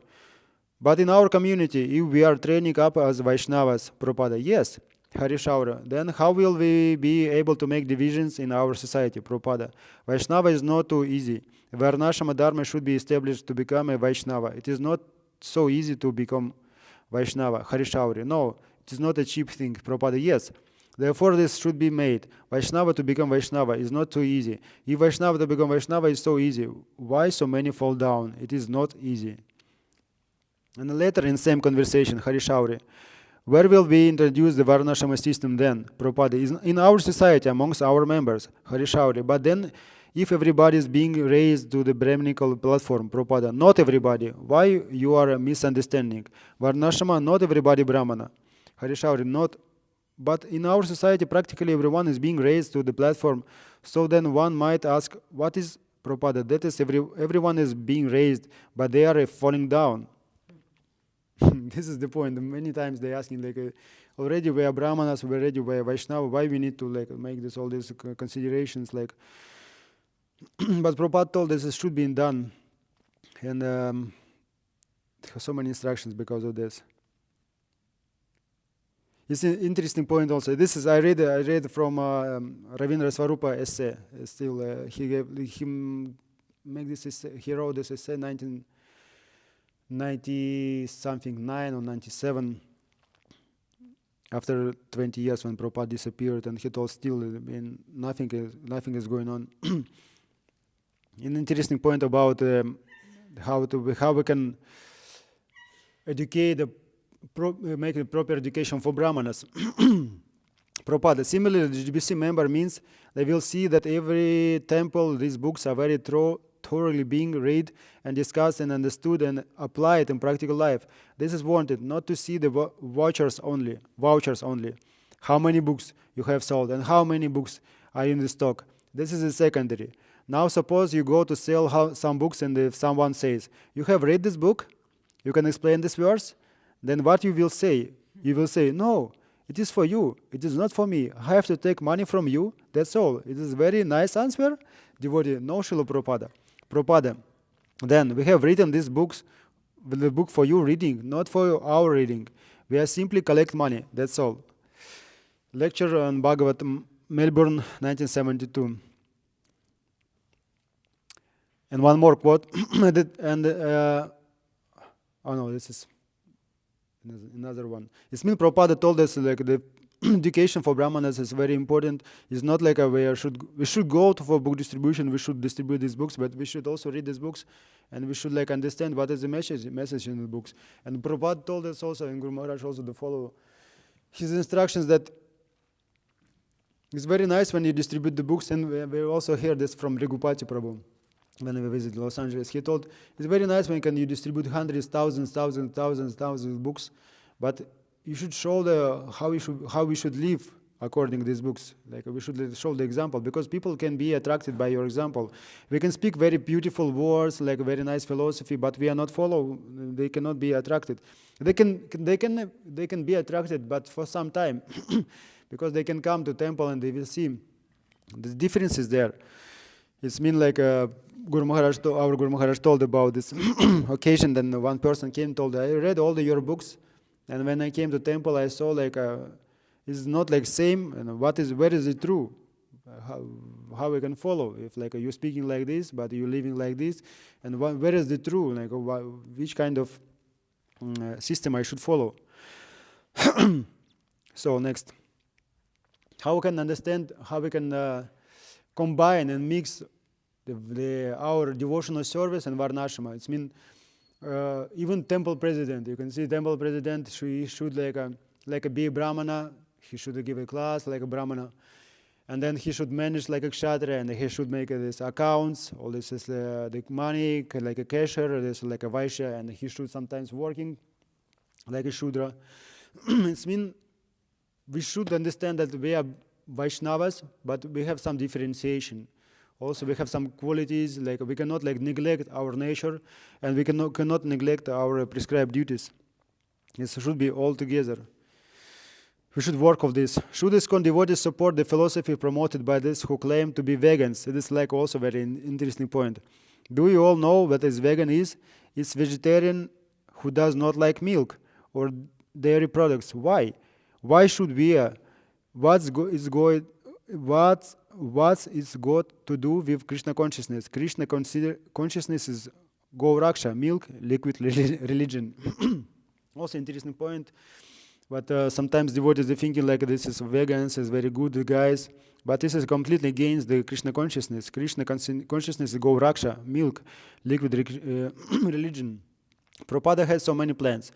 But in our community, if we are training up as Vaishnavas, Prabhupada, yes, Harishaura, then how will we be able to make divisions in our society, Prabhupada? Vaishnava is not too easy. Varnashrama Dharma should be established to become a Vaishnava. It is not so easy to become Vaishnava, Harishauri. No, it is not a cheap thing, Prabhupada, yes. Therefore, this should be made. Vaishnava to become Vaishnava is not too easy. If Vaishnava to become Vaishnava is so easy, why so many fall down? It is not easy. And later in same conversation, Harishauri, where will we introduce the Varnashrama system then? Prabhupada, is in our society, amongst our members, Harishauri. But then, if everybody is being raised to the Brahminical platform, Prabhupada, not everybody. Why you are misunderstanding? Varnashrama, not everybody Brahmana. Harishauri, not. But in our society, practically everyone is being raised to the platform. So then one might ask, what is Prabhupada? That is, everyone is being raised, but they are falling down. This is the point. Many times they asking, like, already we are Brahmanas, already we are Vaishnava. Why we need to make all these considerations? But Prabhupada told us it should be done, and so many instructions because of this. It's an interesting point also. This is I read from Ravindra Swarupa essay. Still, he wrote this essay 1990 something 9 or 97. After 20 years when Prabhupada disappeared, and he told still nothing is going on. An interesting point about how we can educate make a proper education for Brahmanas. Prabhupada, similarly, the GBC member means they will see that every temple, these books are very thoroughly being read and discussed and understood and applied in practical life. This is wanted, not to see the vouchers only. How many books you have sold and how many books are in the stock. This is a secondary. Now suppose you go to sell some books and if someone says, you have read this book? You can explain this verse? Then what you will say? You will say, no, it is for you. It is not for me. I have to take money from you. That's all. It is a very nice answer. Devotee, no, Srila Prabhupada. Prabhupada, then we have written these books, the book for you reading, not for our reading. We are simply collect money. That's all. Lecture on Bhagavatam, Melbourne, 1972. And one more quote. Oh no, this is another one. It's mean Prabhupada told us like the education for brahmanas is very important. It's not like we should go for book distribution. We should distribute these books, but we should also read these books, and we should like understand what is the message in the books. And Prabhupada told us also, and Guru Maharaj also, to follow his instructions, that it's very nice when you distribute the books. And we also hear this from Rigupati Prabhu when we visit Los Angeles. He told it's very nice when you distribute hundreds, thousands of books, but you should show how we should live according to these books. Like we should show the example, because people can be attracted by your example. We can speak very beautiful words, like very nice philosophy, but we are not follow. They cannot be attracted. They can be attracted, but for some time, because they can come to temple and they will see the differences there. It's mean like our Guru Maharaj told about this occasion. Then one person came and told, I read all your books, and when I came to temple, I saw like it's not like same. And where is it true? How we can follow if like you're speaking like this, but you're living like this, and where is the true? Like which kind of system I should follow? So next, how we can understand, how we can combine and mix our devotional service and varnashrama. It's mean even temple president. You can see temple president. He should be a brahmana. He should give a class like a brahmana, and then he should manage like a kshatriya, and he should make these accounts. All this is the money, like a cashier. This like a vaishya, and he should sometimes working like a shudra. It's mean we should understand that we are Vaishnavas, but we have some differentiation. Also, we have some qualities, like we cannot like neglect our nature, and we cannot neglect our prescribed duties. This should be all together. We should work of this. Should ISKCON devotees support the philosophy promoted by these who claim to be vegans? It is like also very interesting point. Do you all know what is vegan is? It's vegetarian who does not like milk or dairy products. Why? Why should we? What's it's got to do with Krishna consciousness? Krishna consciousness is Gauraksha, milk, liquid religion. Also interesting point. But sometimes devotees are thinking like this is vegans, is very good guys. But this is completely against the Krishna consciousness. Krishna consciousness is Gauraksha, milk, liquid religion. Prabhupada has so many plans.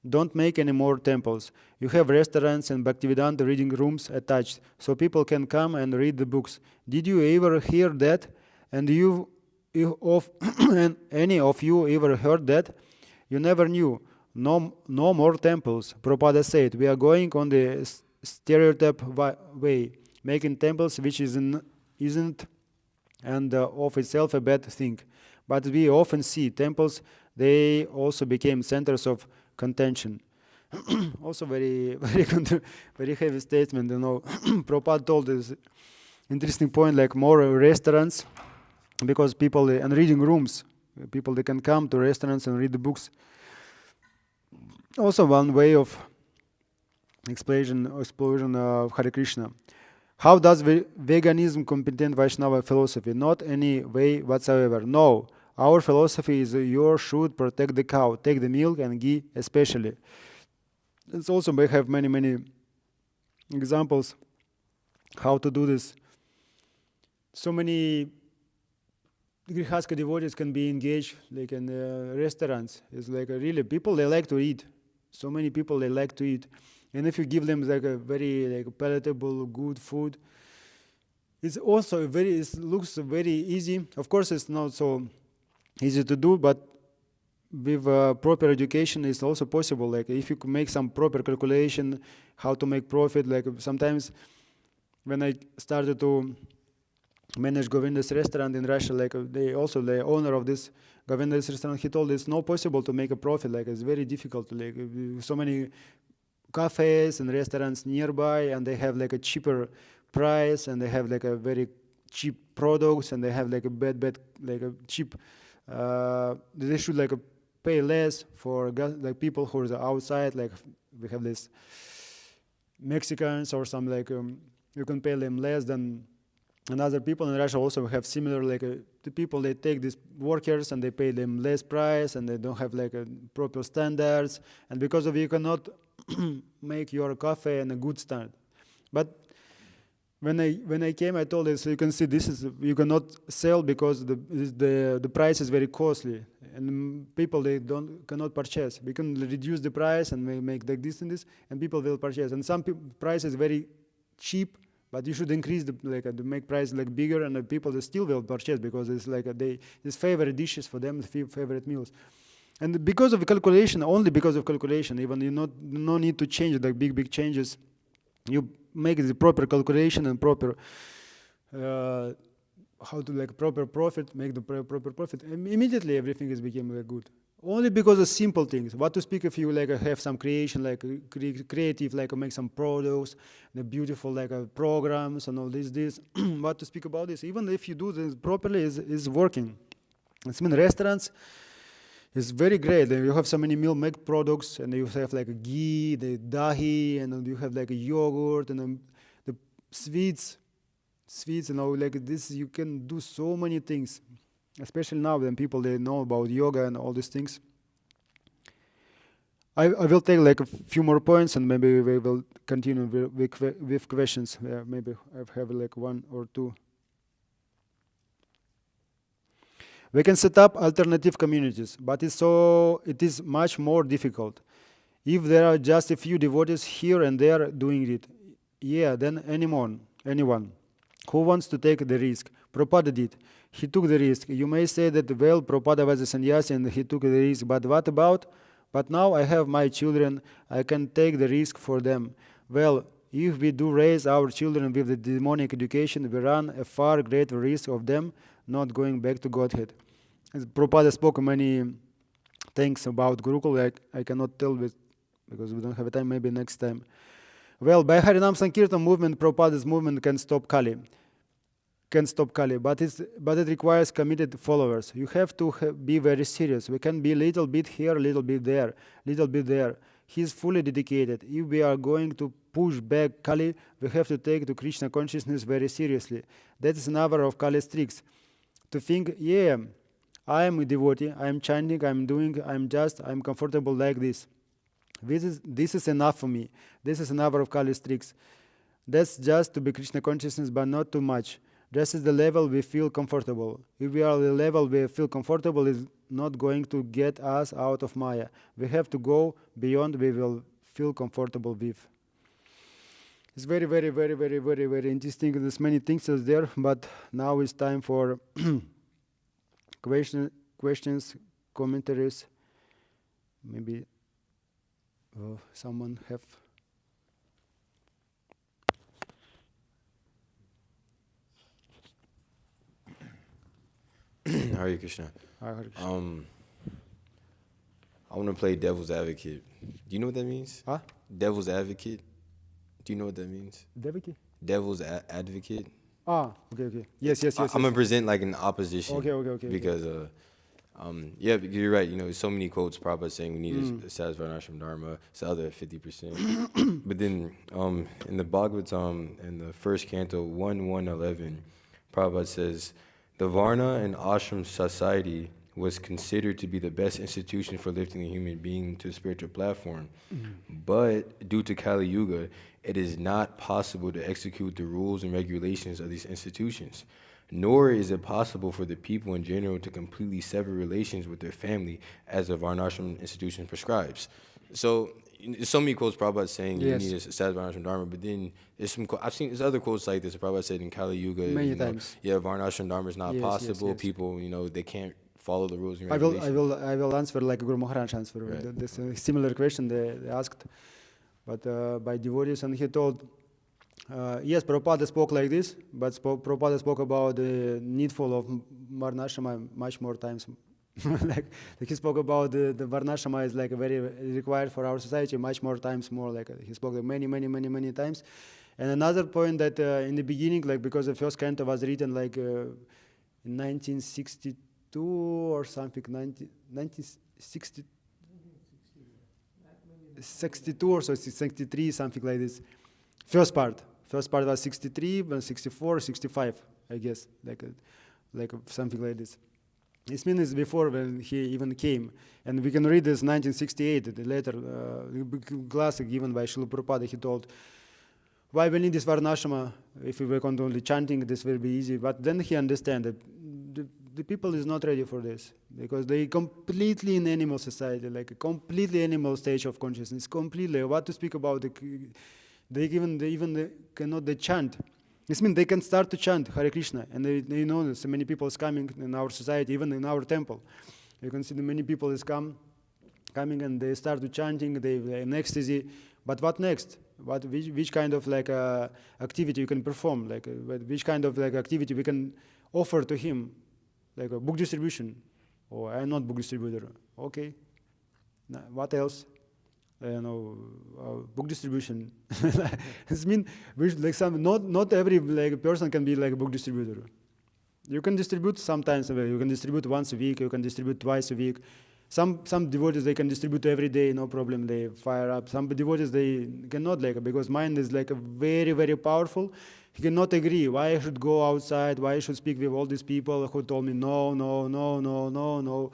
Don't make any more temples. You have restaurants and Bhaktivedanta reading rooms attached, so people can come and read the books. Did you ever hear that? And and any of you ever heard that? You never knew. No more temples. Prabhupada said, we are going on the stereotype way, making temples which isn't and of itself a bad thing. But we often see temples, they also became centers of contention. Also very heavy statement, Prabhupada told this interesting point, like more restaurants, because people and reading rooms, people they can come to restaurants and read the books. Also one way of explosion of Hare Krishna. How does veganism complement Vaishnava philosophy? Not any way whatsoever. No. Our philosophy is you should protect the cow, take the milk and ghee especially. It's also we have many examples how to do this. So many Grihastha devotees can be engaged like in restaurants. It's like really people they like to eat. So many people they like to eat, and if you give them like a very like palatable good food, it's also it looks very easy. Of course, it's not so easy to do, but with proper education it's also possible. Like if you make some proper calculation how to make profit. Like sometimes when I started to manage Govinda's restaurant in Russia, like the owner of this Govinda's restaurant, he told it's not possible to make a profit. Like it's very difficult. Like so many cafes and restaurants nearby, and they have like a cheaper price, and they have like a very cheap products, and they have like a bad like a cheap. They should like pay less for like people who are outside, like we have this Mexicans or some like you can pay them less than another people. In Russia also we have similar like the people, they take these workers and they pay them less price and they don't have like proper standards, and because of you cannot make your coffee in a good standard. But when I came, I told them, so you can see this is, you cannot sell because the price is very costly, and people they cannot purchase. We can reduce the price and make like this and this, and people will purchase. And some price is very cheap, but you should increase the to make price like bigger, and the people they still will purchase because it's like these favorite dishes for them, favorite meals. And because of calculation, only because of calculation, even you no need to change like big changes. You make the proper calculation and proper how to like proper profit, make the proper profit. Immediately everything is became like good. Only because of simple things. What to speak if you like have some creation, like creative, like make some products, the beautiful like programs and all this. What to speak about this? Even if you do this properly, is working. It's mean restaurants. It's very great. You have so many milk products, and you have like a ghee, the dahi, and then you have like a yogurt, and then the sweets, like this. You can do so many things, especially now when people they know about yoga and all these things. I will take like a few more points, and maybe we will continue with questions. Maybe I have like one or two. We can set up alternative communities, but it is much more difficult. If there are just a few devotees here and there doing it, then anyone who wants to take the risk. Prabhupada did. He took the risk. You may say that, well, Prabhupada was a sannyasi and he took the risk, but what about? But now I have my children, I can take the risk for them. Well, if we do raise our children with the demonic education, we run a far greater risk of them not going back to Godhead. Prabhupada spoke many things about Gurukul. I cannot tell it because we don't have time, maybe next time. Well, by Harinam Sankirtan movement, Prabhupada's movement can stop Kali. But it requires committed followers. You have to be very serious. We can be a little bit here, a little bit there. He's fully dedicated. If we are going to push back Kali, we have to take to Krishna consciousness very seriously. That is another of Kali's tricks. To think, I am a devotee, I am chanting, I'm comfortable like this. This is enough for me. This is another of Kali's tricks. That's just to be Krishna consciousness, but not too much. This is the level we feel comfortable. If we are the level we feel comfortable, is not going to get us out of Maya. We have to go beyond we will feel comfortable with. It's very, very, very, very, very, very interesting. There's many things there, but now it's time for questions, commentaries. Maybe someone have. Hare Krishna. Hare Krishna. I want to play devil's advocate. Do you know what that means? Huh? Devil's advocate. Do you know what that means? Devaki? Devil's advocate. Okay. Yes. I'm gonna present like an opposition. Okay. Because you're right. You know, there's so many quotes. Prabhupada saying we need to satisfy Ashram Dharma. It's the other 50%. But then in the Bhagavatam, in the first canto 1:111, Prabhupada says the Varna and Ashram society was considered to be the best institution for lifting a human being to the spiritual platform. But due to Kali Yuga, it is not possible to execute the rules and regulations of these institutions. Nor is it possible for the people in general to completely sever relations with their family as the Varnashram institution prescribes. So many quotes Prabhupada saying you need to satisfy Varnashram Dharma, but then I've seen other quotes like this. Prabhupada said in Kali Yuga, many times. Varnashram Dharma is not possible. Yes. People, they can't follow the rules and regulations. I will answer like Guru Maharaj answered. Right. This similar question they asked, but by devotees, and he told, yes, Prabhupada spoke like this, but Prabhupada spoke about the needful of Varnashrama much more times. like he spoke about the Varnashrama is like very required for our society much more times more. Like he spoke many times. And another point that in the beginning, like because the first canto was written like in 1962 or something, 1960. 62 or so, 63, something like this. First part was 63, then 64, 65, I guess, like something like this. This means before when he even came. And we can read this 1968, the letter, class given by Srila Prabhupada. He told, why we need this Varnashrama? If we work on only chanting, this will be easy. But then he understands that the people is not ready for this, because they completely in animal society, like a completely animal stage of consciousness, completely. What to speak about? They cannot chant. This means they can start to chant Hare Krishna, and they know so many people is coming in our society, even in our temple. You can see the many people is coming and they start to chanting, they're in ecstasy. But what next? Which kind of like activity you can perform? Like which kind of like activity we can offer to him? Like a book distribution, or I'm not book distributor. Okay. Now, what else? Book distribution. This means like not every like person can be like a book distributor. You can distribute sometimes. You can distribute once a week. You can distribute twice a week. Some devotees they can distribute every day, no problem. They fire up. Some devotees they cannot because mind is like a very very powerful. He cannot agree. Why I should go outside? Why I should speak with all these people who told me no, no, no, no, no, no.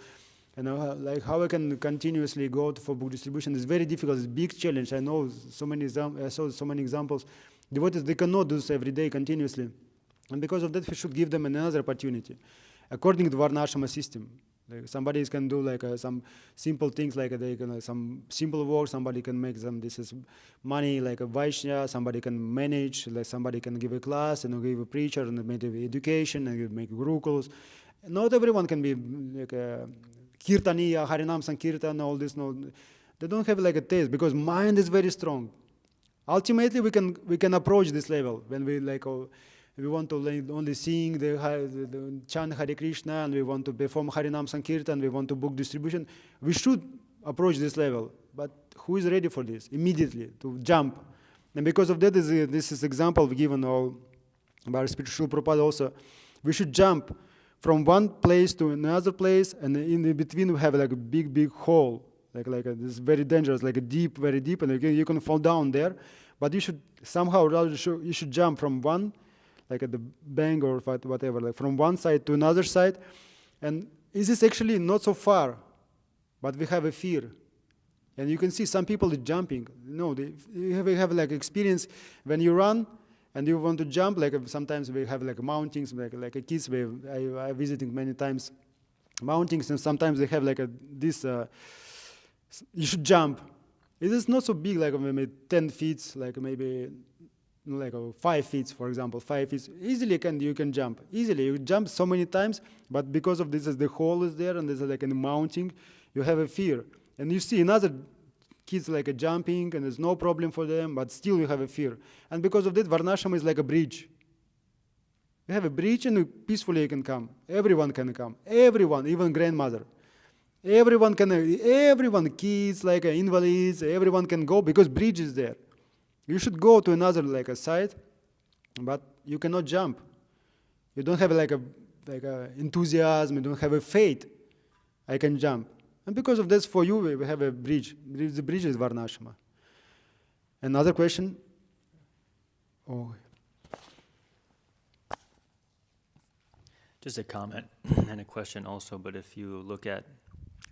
Like how I can continuously go for book distribution is very difficult. It's a big challenge. I know I saw so many examples. Devotees, they cannot do this every day continuously. And because of that, we should give them another opportunity. According to Varnashrama system, like somebody can do like some simple things, like they can some simple work. Somebody can make this is money, like a Vaishya. Somebody can manage, like somebody can give a class and give a preacher and make education and make gurukuls. Not everyone can be like a Kirtaniya, Harinam Sankirtan, all this. No, they don't have like a taste because mind is very strong. Ultimately, we can approach this level when we like we want to only sing the chant Hare Krishna and we want to perform Harinam Sankirtan. We want to book distribution. We should approach this level. But who is ready for this immediately to jump? And because of that, this is example given by Spiritual Prabhupada also. We should jump from one place to another place, and in between we have like a big hole, this is very dangerous, like a very deep, and you can fall down there. But you should somehow you should jump from one, like at the bank or whatever, like from one side to another side. And this is actually not so far, but we have a fear. And you can see some people are jumping. No, they have like experience when you run. And you want to jump, like sometimes we have like mountains, like a kids. I visiting many times mountains, and sometimes they have like this. You should jump. It is not so big, like maybe 10 feet, like maybe like 5 feet, for example, 5 feet. Easily you can jump. Easily you jump so many times, but because of this, the hole is there, and there's like a mounting, you have a fear, and you see another kids like jumping, and there's no problem for them, but still you have a fear. And because of that, Varnashrama is like a bridge. You have a bridge, and peacefully you can come. Everyone can come. Everyone, even grandmother. Everyone, kids, like invalids, everyone can go because bridge is there. You should go to another like a side, but you cannot jump. You don't have like a enthusiasm. You don't have a faith. I can jump. And because of this, for you, we have a bridge. The bridge is Varnashrama. Another question? Oh. Just a comment and a question also, but if you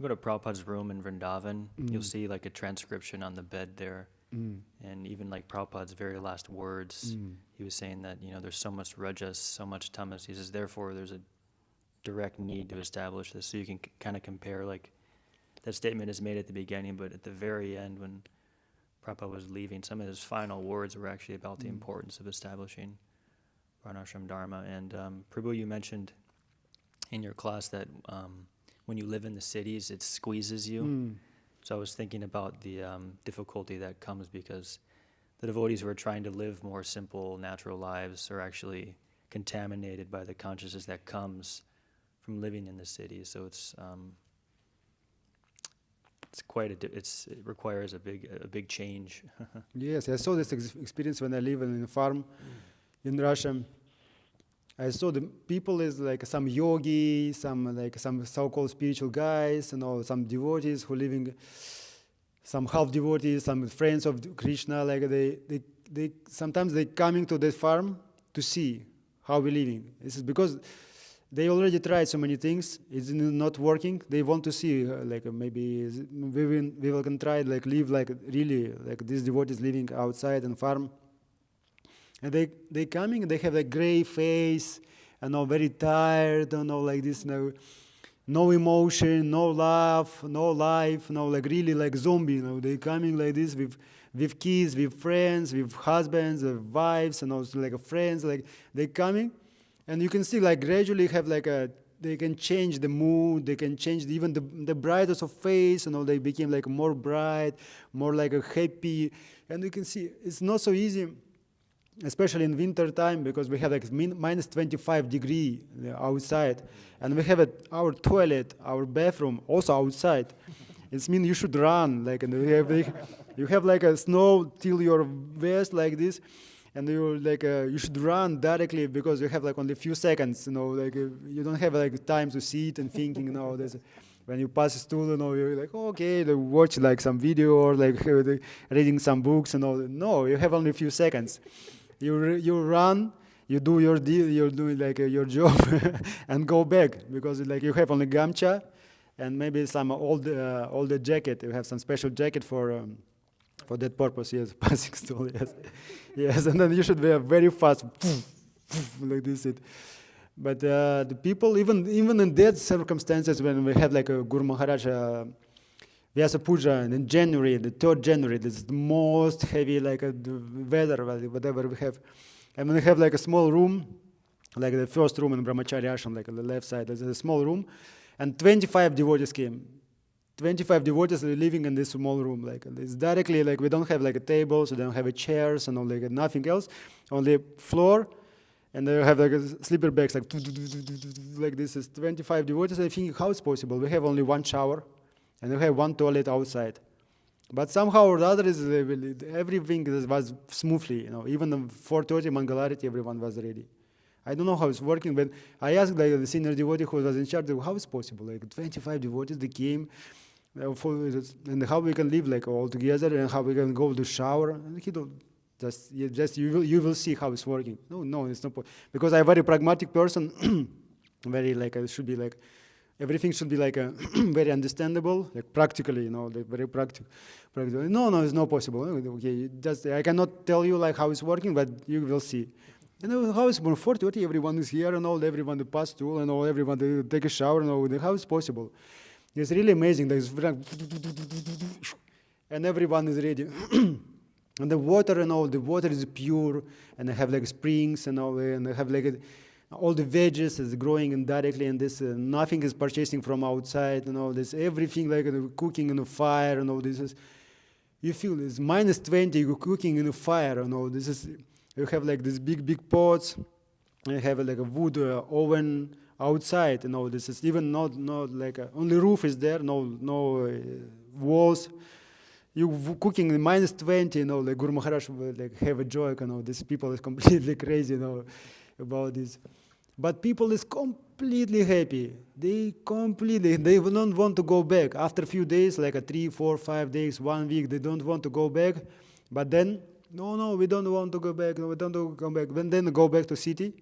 go to Prabhupada's room in Vrindavan, you'll see like a transcription on the bed there. And even like Prabhupada's very last words, he was saying that, there's so much rajas, so much tamas. He says, therefore, there's a direct need to establish this. So you can kind of compare like, that statement is made at the beginning, but at the very end, when Prabhupada was leaving, some of his final words were actually about the importance of establishing Varnashram Dharma. And Prabhu, you mentioned in your class that when you live in the cities, it squeezes you. So I was thinking about the difficulty that comes because the devotees who are trying to live more simple, natural lives are actually contaminated by the consciousness that comes from living in the city. So it requires a big change. Yes, I saw this experience when I live in a farm in Russia. I saw the people is like some yogi, some so-called spiritual guys, some devotees who living some half devotees, some friends of Krishna, like they sometimes they coming to the farm to see how we living. This is because they already tried so many things. It's not working. They want to see maybe we will can try like live like really like these devotees living outside and farm. And they coming. They have like gray face and very tired. Like this no emotion, no laugh, no life. Like really like zombie. They coming like this with kids, with friends, with husbands, with wives, and also like friends. Like they coming. And you can see like gradually have like they can change the mood, they can change even the brightness of face, they became like more bright, more like happy. And you can see it's not so easy, especially in winter time, because we have like minus 25 degree outside. And we have our toilet, our bathroom also outside. It means you should run, like, and you have like a snow till your waist like this. And you should run directly because you have like only a few seconds, you don't have like time to sit and thinking. When you pass a stool, you're like, okay, watch like some video or like reading some books and all. No, you have only a few seconds. You run, you do your deal, you're doing like your job, and go back because like you have only gamcha, and maybe some older jacket. You have some special jacket for that purpose, yes, passing stool, yes. Yes, and then you should be very fast, like this. But the people, even in that circumstances, when we have like a Guru Maharaj Vyasa Puja in January, the 3rd January, this is the most heavy like the weather, whatever we have. And we have like a small room, like the first room in Brahmachari Ashram, like on the left side, there's a small room, and 25 devotees came. 25 devotees are living in this small room. Like it's directly like we don't have like a table, so we don't have a chairs and all, like nothing else, only floor, and they have like a sleeper bags like this is 25 devotees. I think how it's possible? We have only one shower, and we have one toilet outside, but somehow or the other everything was smoothly. Even at 4:30 Mangalarati, everyone was ready. I don't know how it's working, but I asked like the senior devotee who was in charge, how it's possible? Like 25 devotees, they came, and how we can live like all together, and how we can go to shower. And he don't you will see how it's working. No, it's not because I'm a very pragmatic person, very like it should be like everything should be like very understandable, like practically, like very practical. No, it's not possible. Okay, I cannot tell you like how it's working, but you will see. How is 40, everyone is here and all, everyone pass through and all, everyone they take a shower and all. How is possible? It's really amazing. And everyone is ready. And the water and all, the water is pure, and they have like springs and all, and they have like all the veggies is growing indirectly, and this nothing is purchasing from outside and all this. Everything like cooking in a fire and all this is. You feel it's minus 20, you're cooking in a fire and all this is. You have like these big pots. You have like a wood oven outside. This is even not like only roof is there. No walls. You cooking in minus 20. Like Guru Maharaj will like have a joke. These people is completely crazy. About this, but people is completely happy. They don't want to go back after a few days, like 3, 4, 5 days, 1 week. They don't want to go back, but then. No, we don't want to go back. No, we don't want to come back. Then go back to city,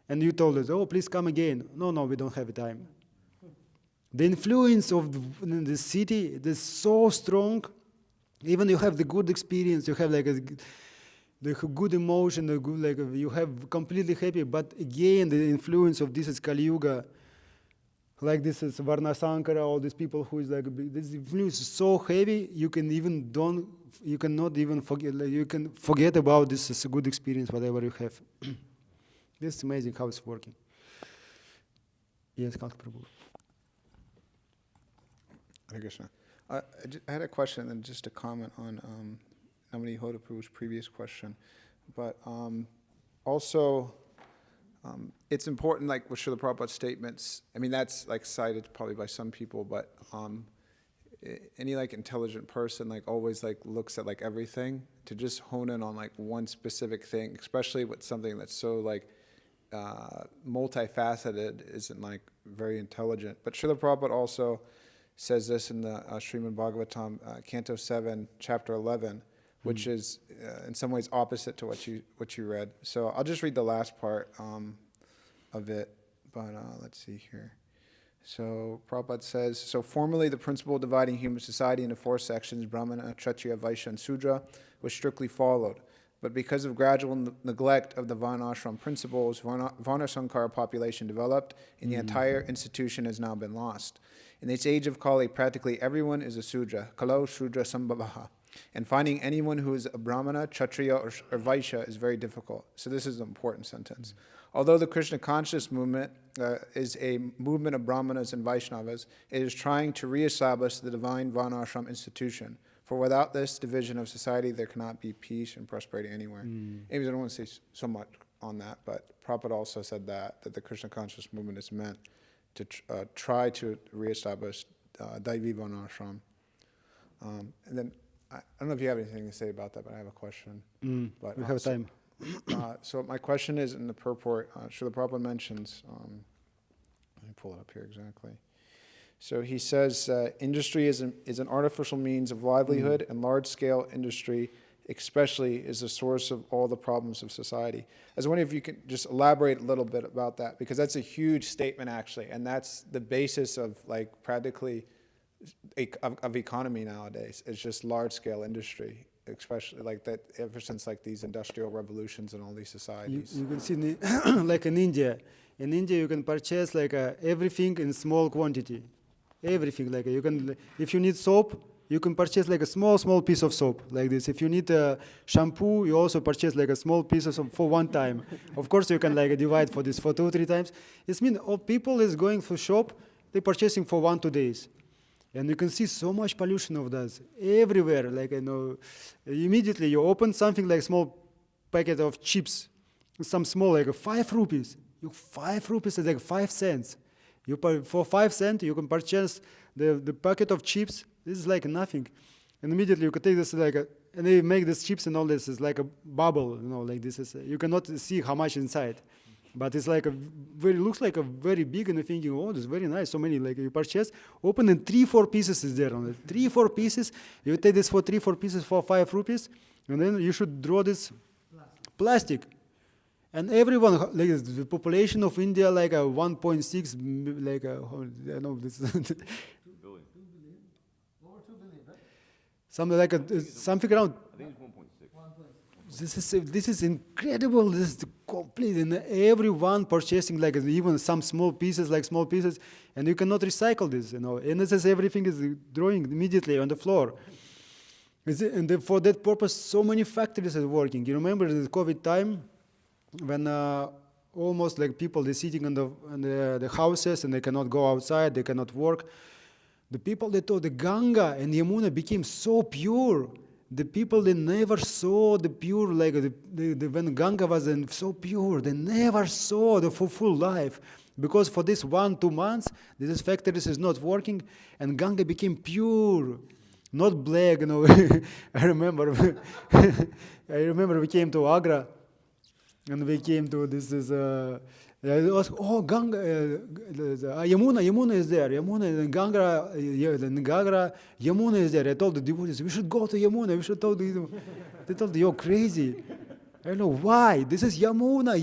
and you told us, please come again. No, we don't have time. The influence of the city is so strong. Even you have the good experience, you have like the good emotion, the good like you have completely happy. But again, the influence of this is Kali Yuga. Like this is Varna Sankara, all these people who is like this influence is so heavy you cannot even forget. Like you can forget about this as a good experience, whatever you have. This is amazing how it's working. Yes, Prabhu. Hare Krishna. I had a question and just a comment on Namani Hoda Prabhu's previous question, but also. It's important, like with Srila Prabhupada's statements. I mean, that's like cited probably by some people, but any like intelligent person like always like looks at like everything to just hone in on like one specific thing, especially with something that's so like multifaceted, isn't like very intelligent. But Srila Prabhupada also says this in the Srimad Bhagavatam, Canto 7, Chapter 11, which is in some ways opposite to what you read. So I'll just read the last part of it, but let's see here. So Prabhupada says, so formerly the principle dividing human society into 4 sections, Brahmana, Kshatriya, Vaishya, and Sudra, was strictly followed. But because of gradual neglect of the Varnashram principles, Varnasankara population developed, and the entire institution has now been lost. In this age of Kali, practically everyone is a Sudra, Kalo Sudra Sambhavaha. And finding anyone who is a Brahmana, Kshatriya, or Vaishya is very difficult. So this is an important sentence. Although the Krishna conscious movement is a movement of Brahmanas and Vaishnavas, it is trying to reestablish the divine Varnashram institution. For without this division of society, there cannot be peace and prosperity anywhere. Anyways, I don't want to say so much on that, but Prabhupada also said that the Krishna conscious movement is meant to try to reestablish Daivi Varnashram. And then, I don't know if you have anything to say about that, but I have a question. But, We have time. So my question is, in the purport, Srila Prabhupada mentions, let me pull it up here exactly. So he says, industry is an artificial means of livelihood, and large-scale industry especially is the source of all the problems of society. I was wondering if you could just elaborate a little bit about that, because that's a huge statement actually, and that's the basis of like practically of economy nowadays. It's just large-scale industry, especially like that ever since like these industrial revolutions and all these societies. You can see like in India. In India, you can purchase like everything in small quantity. Everything, like you can, if you need soap, you can purchase like a small piece of soap like this. If you need shampoo, you also purchase like a small piece of soap for one time. Of course, you can like divide for this for 2-3 times. It means all people is going for shop, they purchasing for 1-2 days. And you can see so much pollution of that everywhere. Like, immediately you open something like small packet of chips, some small like 5 rupees. 5 rupees is like 5 cents. For 5 cents, you can purchase the packet of chips. This is like nothing. And immediately you can take this and they make these chips and all this is like a bubble, like this is, you cannot see how much inside. But it's like looks like a very big, and you're thinking, oh, this is very nice. So many, like you purchase, open and 3-4 pieces is there on it. 3-4 pieces, you take this for 3-4 pieces for 5 rupees, and then you should draw this plastic. And everyone, like the population of India, like 1.6, like I know this. 2 billion. Over 2 billion, right? Something like something around. I think it's 1.6. This is incredible. This is complete, and everyone purchasing like even some small pieces, and you cannot recycle this. And this is everything is drawing immediately on the floor. And for that purpose, so many factories are working. You remember the COVID time? When almost like people, they're sitting on the houses and they cannot go outside, they cannot work. The people, they thought the Ganga and Yamuna became so pure. The people, they never saw the pure, like when Ganga was so pure, they never saw the full life. Because for this 1-2 months, this factories is not working, and Ganga became pure, not black. I remember we came to Agra. And we came to this Ganga, Yamuna is there. Yamuna and Ganga, Yamuna is there. I told the devotees, we should go to Yamuna. We should tell them. They told me, you're crazy. I don't know why. This is Yamuna.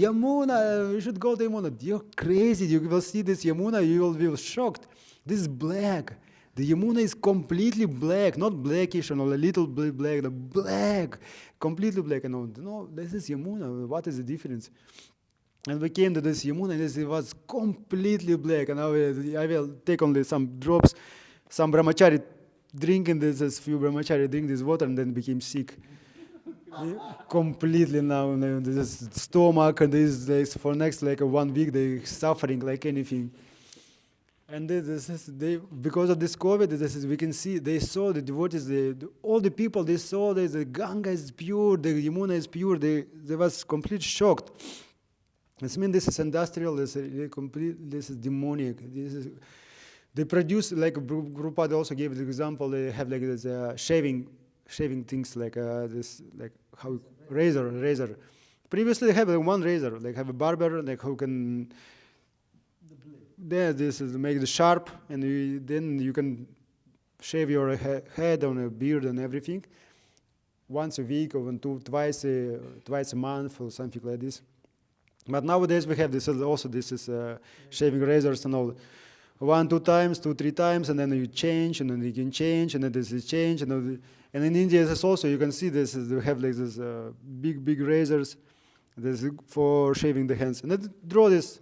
We should go to Yamuna. You're crazy. You will see this Yamuna, you will be shocked. This is black. The Yamuna is completely black, not blackish or a little black, black, completely black. No, this is Yamuna. What is the difference? And we came to this Yamuna, and it was completely black. And I will take only some drops. Some brahmachari drinking this, few brahmachari drink this water, and then became sick. Completely now, this stomach, and this for next like 1 week they suffering like anything. And because of this COVID, we can see, they saw the devotees, all the people, they saw that the Ganga is pure, the Yamuna is pure, they was completely shocked. This means this is industrial, this is demonic. They produce, like Prabhupada also gave the example, they have like this shaving things like this, like how razor. Previously they have like one razor, like have a barber, like who can... There, this is make the sharp, and then you can shave your head on a beard and everything once a week or twice a month or something like this. But nowadays we have this also. This is shaving razors and all. 1, 2 times, 2, 3 times, and then you change, and then you can change, and then this is change, and in India this also you can see this. They have like this big razors. This is for shaving the hands, and then draw this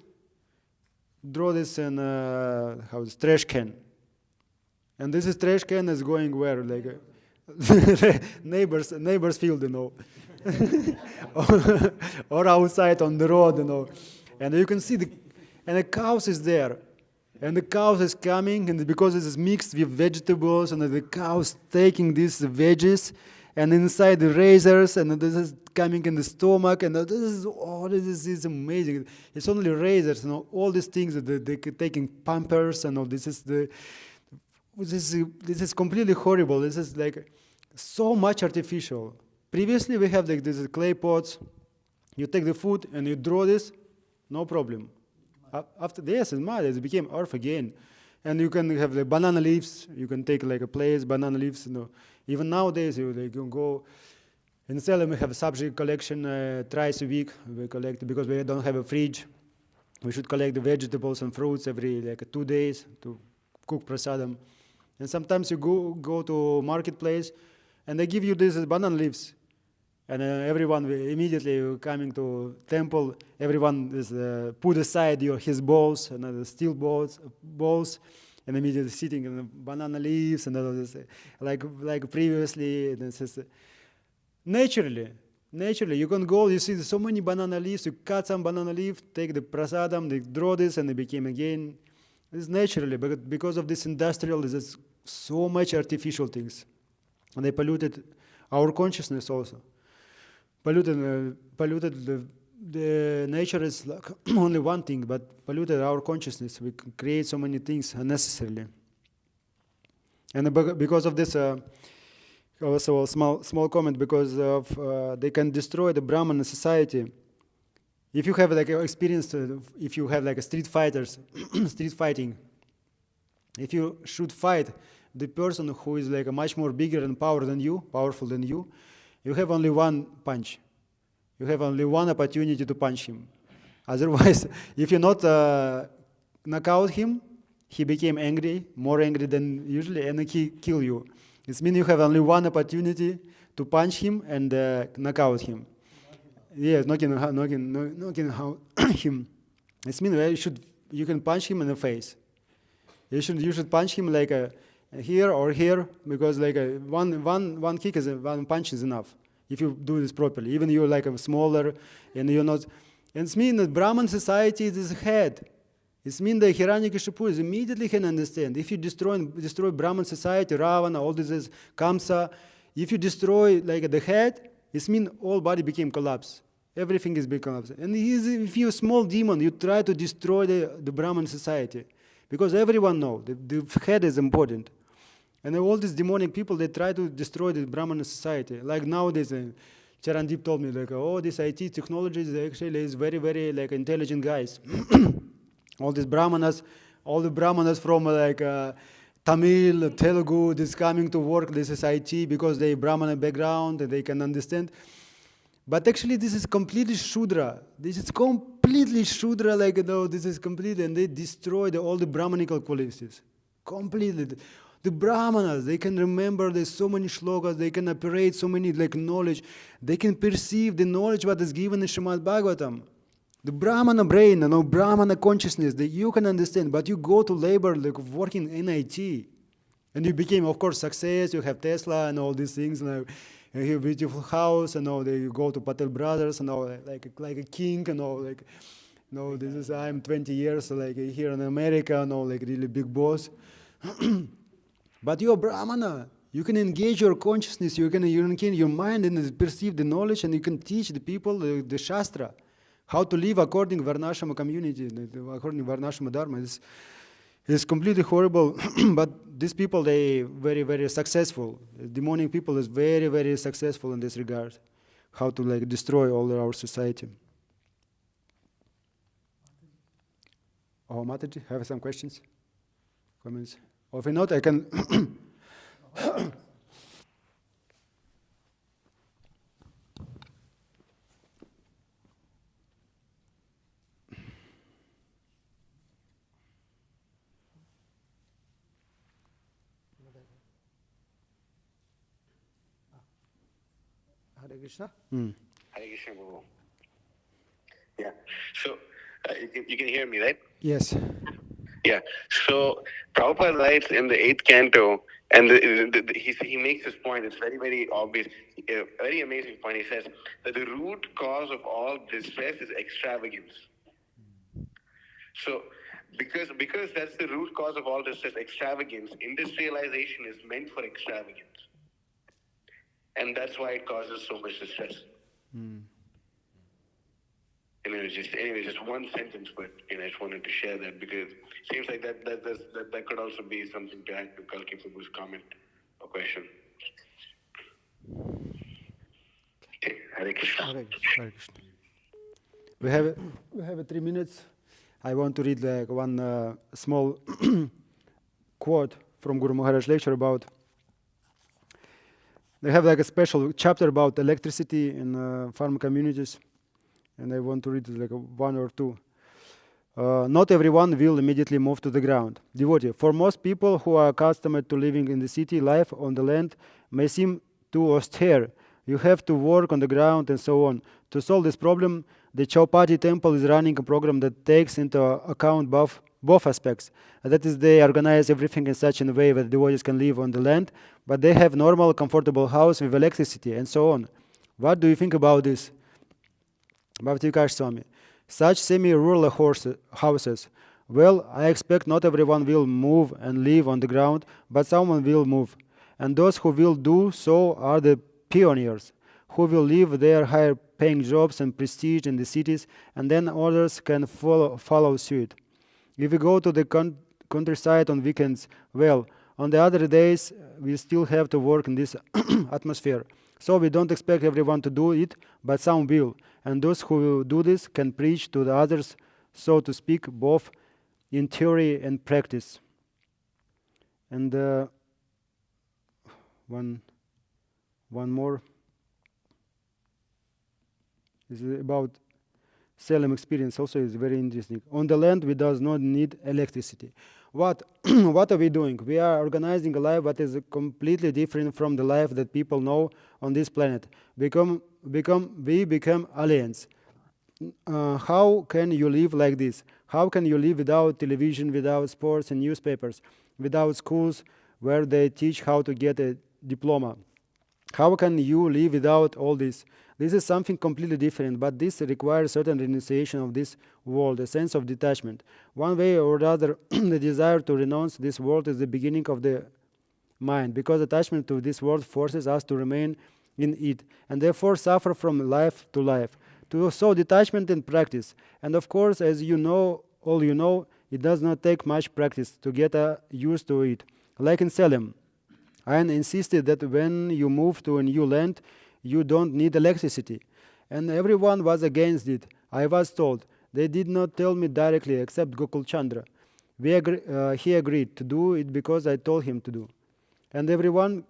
in trash can, and this is trash can is going where like neighbors field, or outside on the road, and you can see the cows is there. And the cows is coming, and because it is mixed with vegetables, and the cows taking these veggies, and inside the razors, and this is coming in the stomach, and this is amazing. It's only razors, all these things that they taking Pampers, and all this is completely horrible. This is like so much artificial. Previously, we have like these clay pots. You take the food and you draw this, no problem. After this, it became earth again, and you can have the banana leaves. You can take like a place banana leaves. Even nowadays, you can go in Salem. We have a subject collection twice a week. We collect because we don't have a fridge. We should collect the vegetables and fruits every like 2 days to cook prasadam. And sometimes you go to marketplace, and they give you these banana leaves. And everyone immediately coming to temple, everyone is put aside his bowls and the steel bowls, and immediately sitting in the banana leaves and all this, like previously. This is naturally you can go. You see so many banana leaves. You cut some banana leaf, take the prasadam, they draw this, and they became again. This is naturally, but because of this industrial, there's so much artificial things, and they polluted our consciousness also. Polluted the nature is like only one thing, but polluted our consciousness. We create so many things unnecessarily. And because of this, also a small comment, because of they can destroy the Brahmana society. If you have like experience, if you have like a street fighting, if you should fight the person who is like a much more bigger and powerful than you, you have only one punch. You have only one opportunity to punch him. Otherwise, if you not knock out him, he became angry, more angry than usually, and he kill you. It means you have only one opportunity to punch him and knock out him. Yes, knocking out him. It means you can punch him in the face. You should punch him like here or here, because like one kick is one punch is enough if you do this properly. Even you're like a smaller and you're not. And it means that Brahman society is head. It means that Hiranyakashipu is immediately can understand. If you destroy Brahman society, Ravana, all this is Kamsa, if you destroy like the head, it means all body became collapse. Everything is become collapse. And if you're a small demon, you try to destroy the Brahman society. Because everyone knows the head is important. And all these demonic people, they try to destroy the Brahmana society. Like nowadays, Charandeep told me, like, oh, this IT technology is actually is very, very like intelligent guys. All the Brahmanas from like Tamil, Telugu, this coming to work, this is IT because they Brahmana background and they can understand. But actually, this is completely Shudra. This is completely Shudra, like, this is complete, and they destroy all the Brahmanical qualities. Completely. The Brahmanas, they can remember there's so many shlokas, they can operate so many like knowledge, they can perceive the knowledge what is given in Srimad Bhagavatam. The Brahmana brain, Brahmana consciousness, that you can understand, but you go to labor like working in IT, and you became, of course, success, you have Tesla and all these things, and you have a beautiful house, and you go to Patel Brothers, and like a king, this is, I'm 20 years, so like here in America, like really big boss. But you're a Brahmana. You can engage your consciousness, you can your mind and perceive the knowledge, and you can teach the people the Shastra, how to live according to Varnashama community, according to Varnashama Dharma. It's completely horrible, but these people, they very, very successful. Demonic people is very, very successful in this regard, how to like destroy all our society. Oh, Mataji, have some questions, comments? Or if not, I can Hare Krishna. Hare Krishna, Prabhu. Yeah. So, you can hear me, right? Yes. Yeah. So, Prabhupada writes in the 8th canto, and he makes this point. It's very, very obvious. A very amazing point. He says that the root cause of all distress is extravagance. So, because that's the root cause of all distress, extravagance, industrialization is meant for extravagance. And that's why it causes so much distress. And it was just one sentence, but I just wanted to share that because it seems like that could also be something to add to Kalki Prabhu's comment or question. Okay, Hare Krishna. Hare Krishna. We have 3 minutes. I want to read like one small quote from Guru Maharaj lecture about. They have like a special chapter about electricity in farm communities, and I want to read like one or two. Not everyone will immediately move to the ground. Devotee, for most people who are accustomed to living in the city, life on the land may seem too austere. You have to work on the ground and so on. To solve this problem, the Chaupati temple is running a program that takes into account both aspects. That is, they organize everything in such a way that devotees can live on the land, but they have normal, comfortable house with electricity and so on. What do you think about this? Bhakti Vikash Swami. Such semi-rural houses. Well, I expect not everyone will move and live on the ground, but someone will move. And those who will do so are the pioneers, who will leave their higher paying jobs and prestige in the cities, and then others can follow suit. If we go to the countryside on weekends, well, on the other days we still have to work in this atmosphere. So we don't expect everyone to do it, but some will. And those who do this can preach to the others, so to speak, both in theory and practice. And one more is about Salem experience. Also is very interesting. On the land, we does not need electricity. What are we doing? We are organizing a life that is completely different from the life that people know on this planet. We become aliens. How can you live like this? How can you live without television, without sports and newspapers, without schools where they teach how to get a diploma? How can you live without all this? This is something completely different, but this requires certain renunciation of this world, a sense of detachment. One way or other, the desire to renounce this world is the beginning of the mind, because attachment to this world forces us to remain in it, and therefore suffer from life to life. So detachment and practice. And of course, as you know, it does not take much practice to get used to it. Like in Salem, I insisted that when you move to a new land, you don't need electricity. And everyone was against it. I was told. They did not tell me directly, except Gokul Chandra. He agreed to do it because I told him to do. And everyone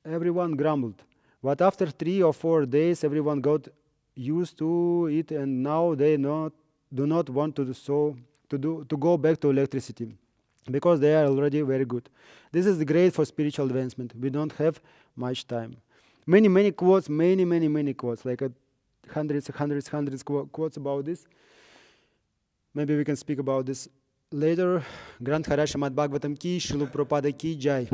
grumbled. But after 3 or 4 days, everyone got used to it, and now they do not want to go back to electricity, because they are already very good. This is great for spiritual advancement. We don't have much time. Many quotes, many quotes, like hundreds quotes about this. Maybe we can speak about this later. Granth Hara Shamad Bhagavatam ki, Shrilu Prabhupada ki jai.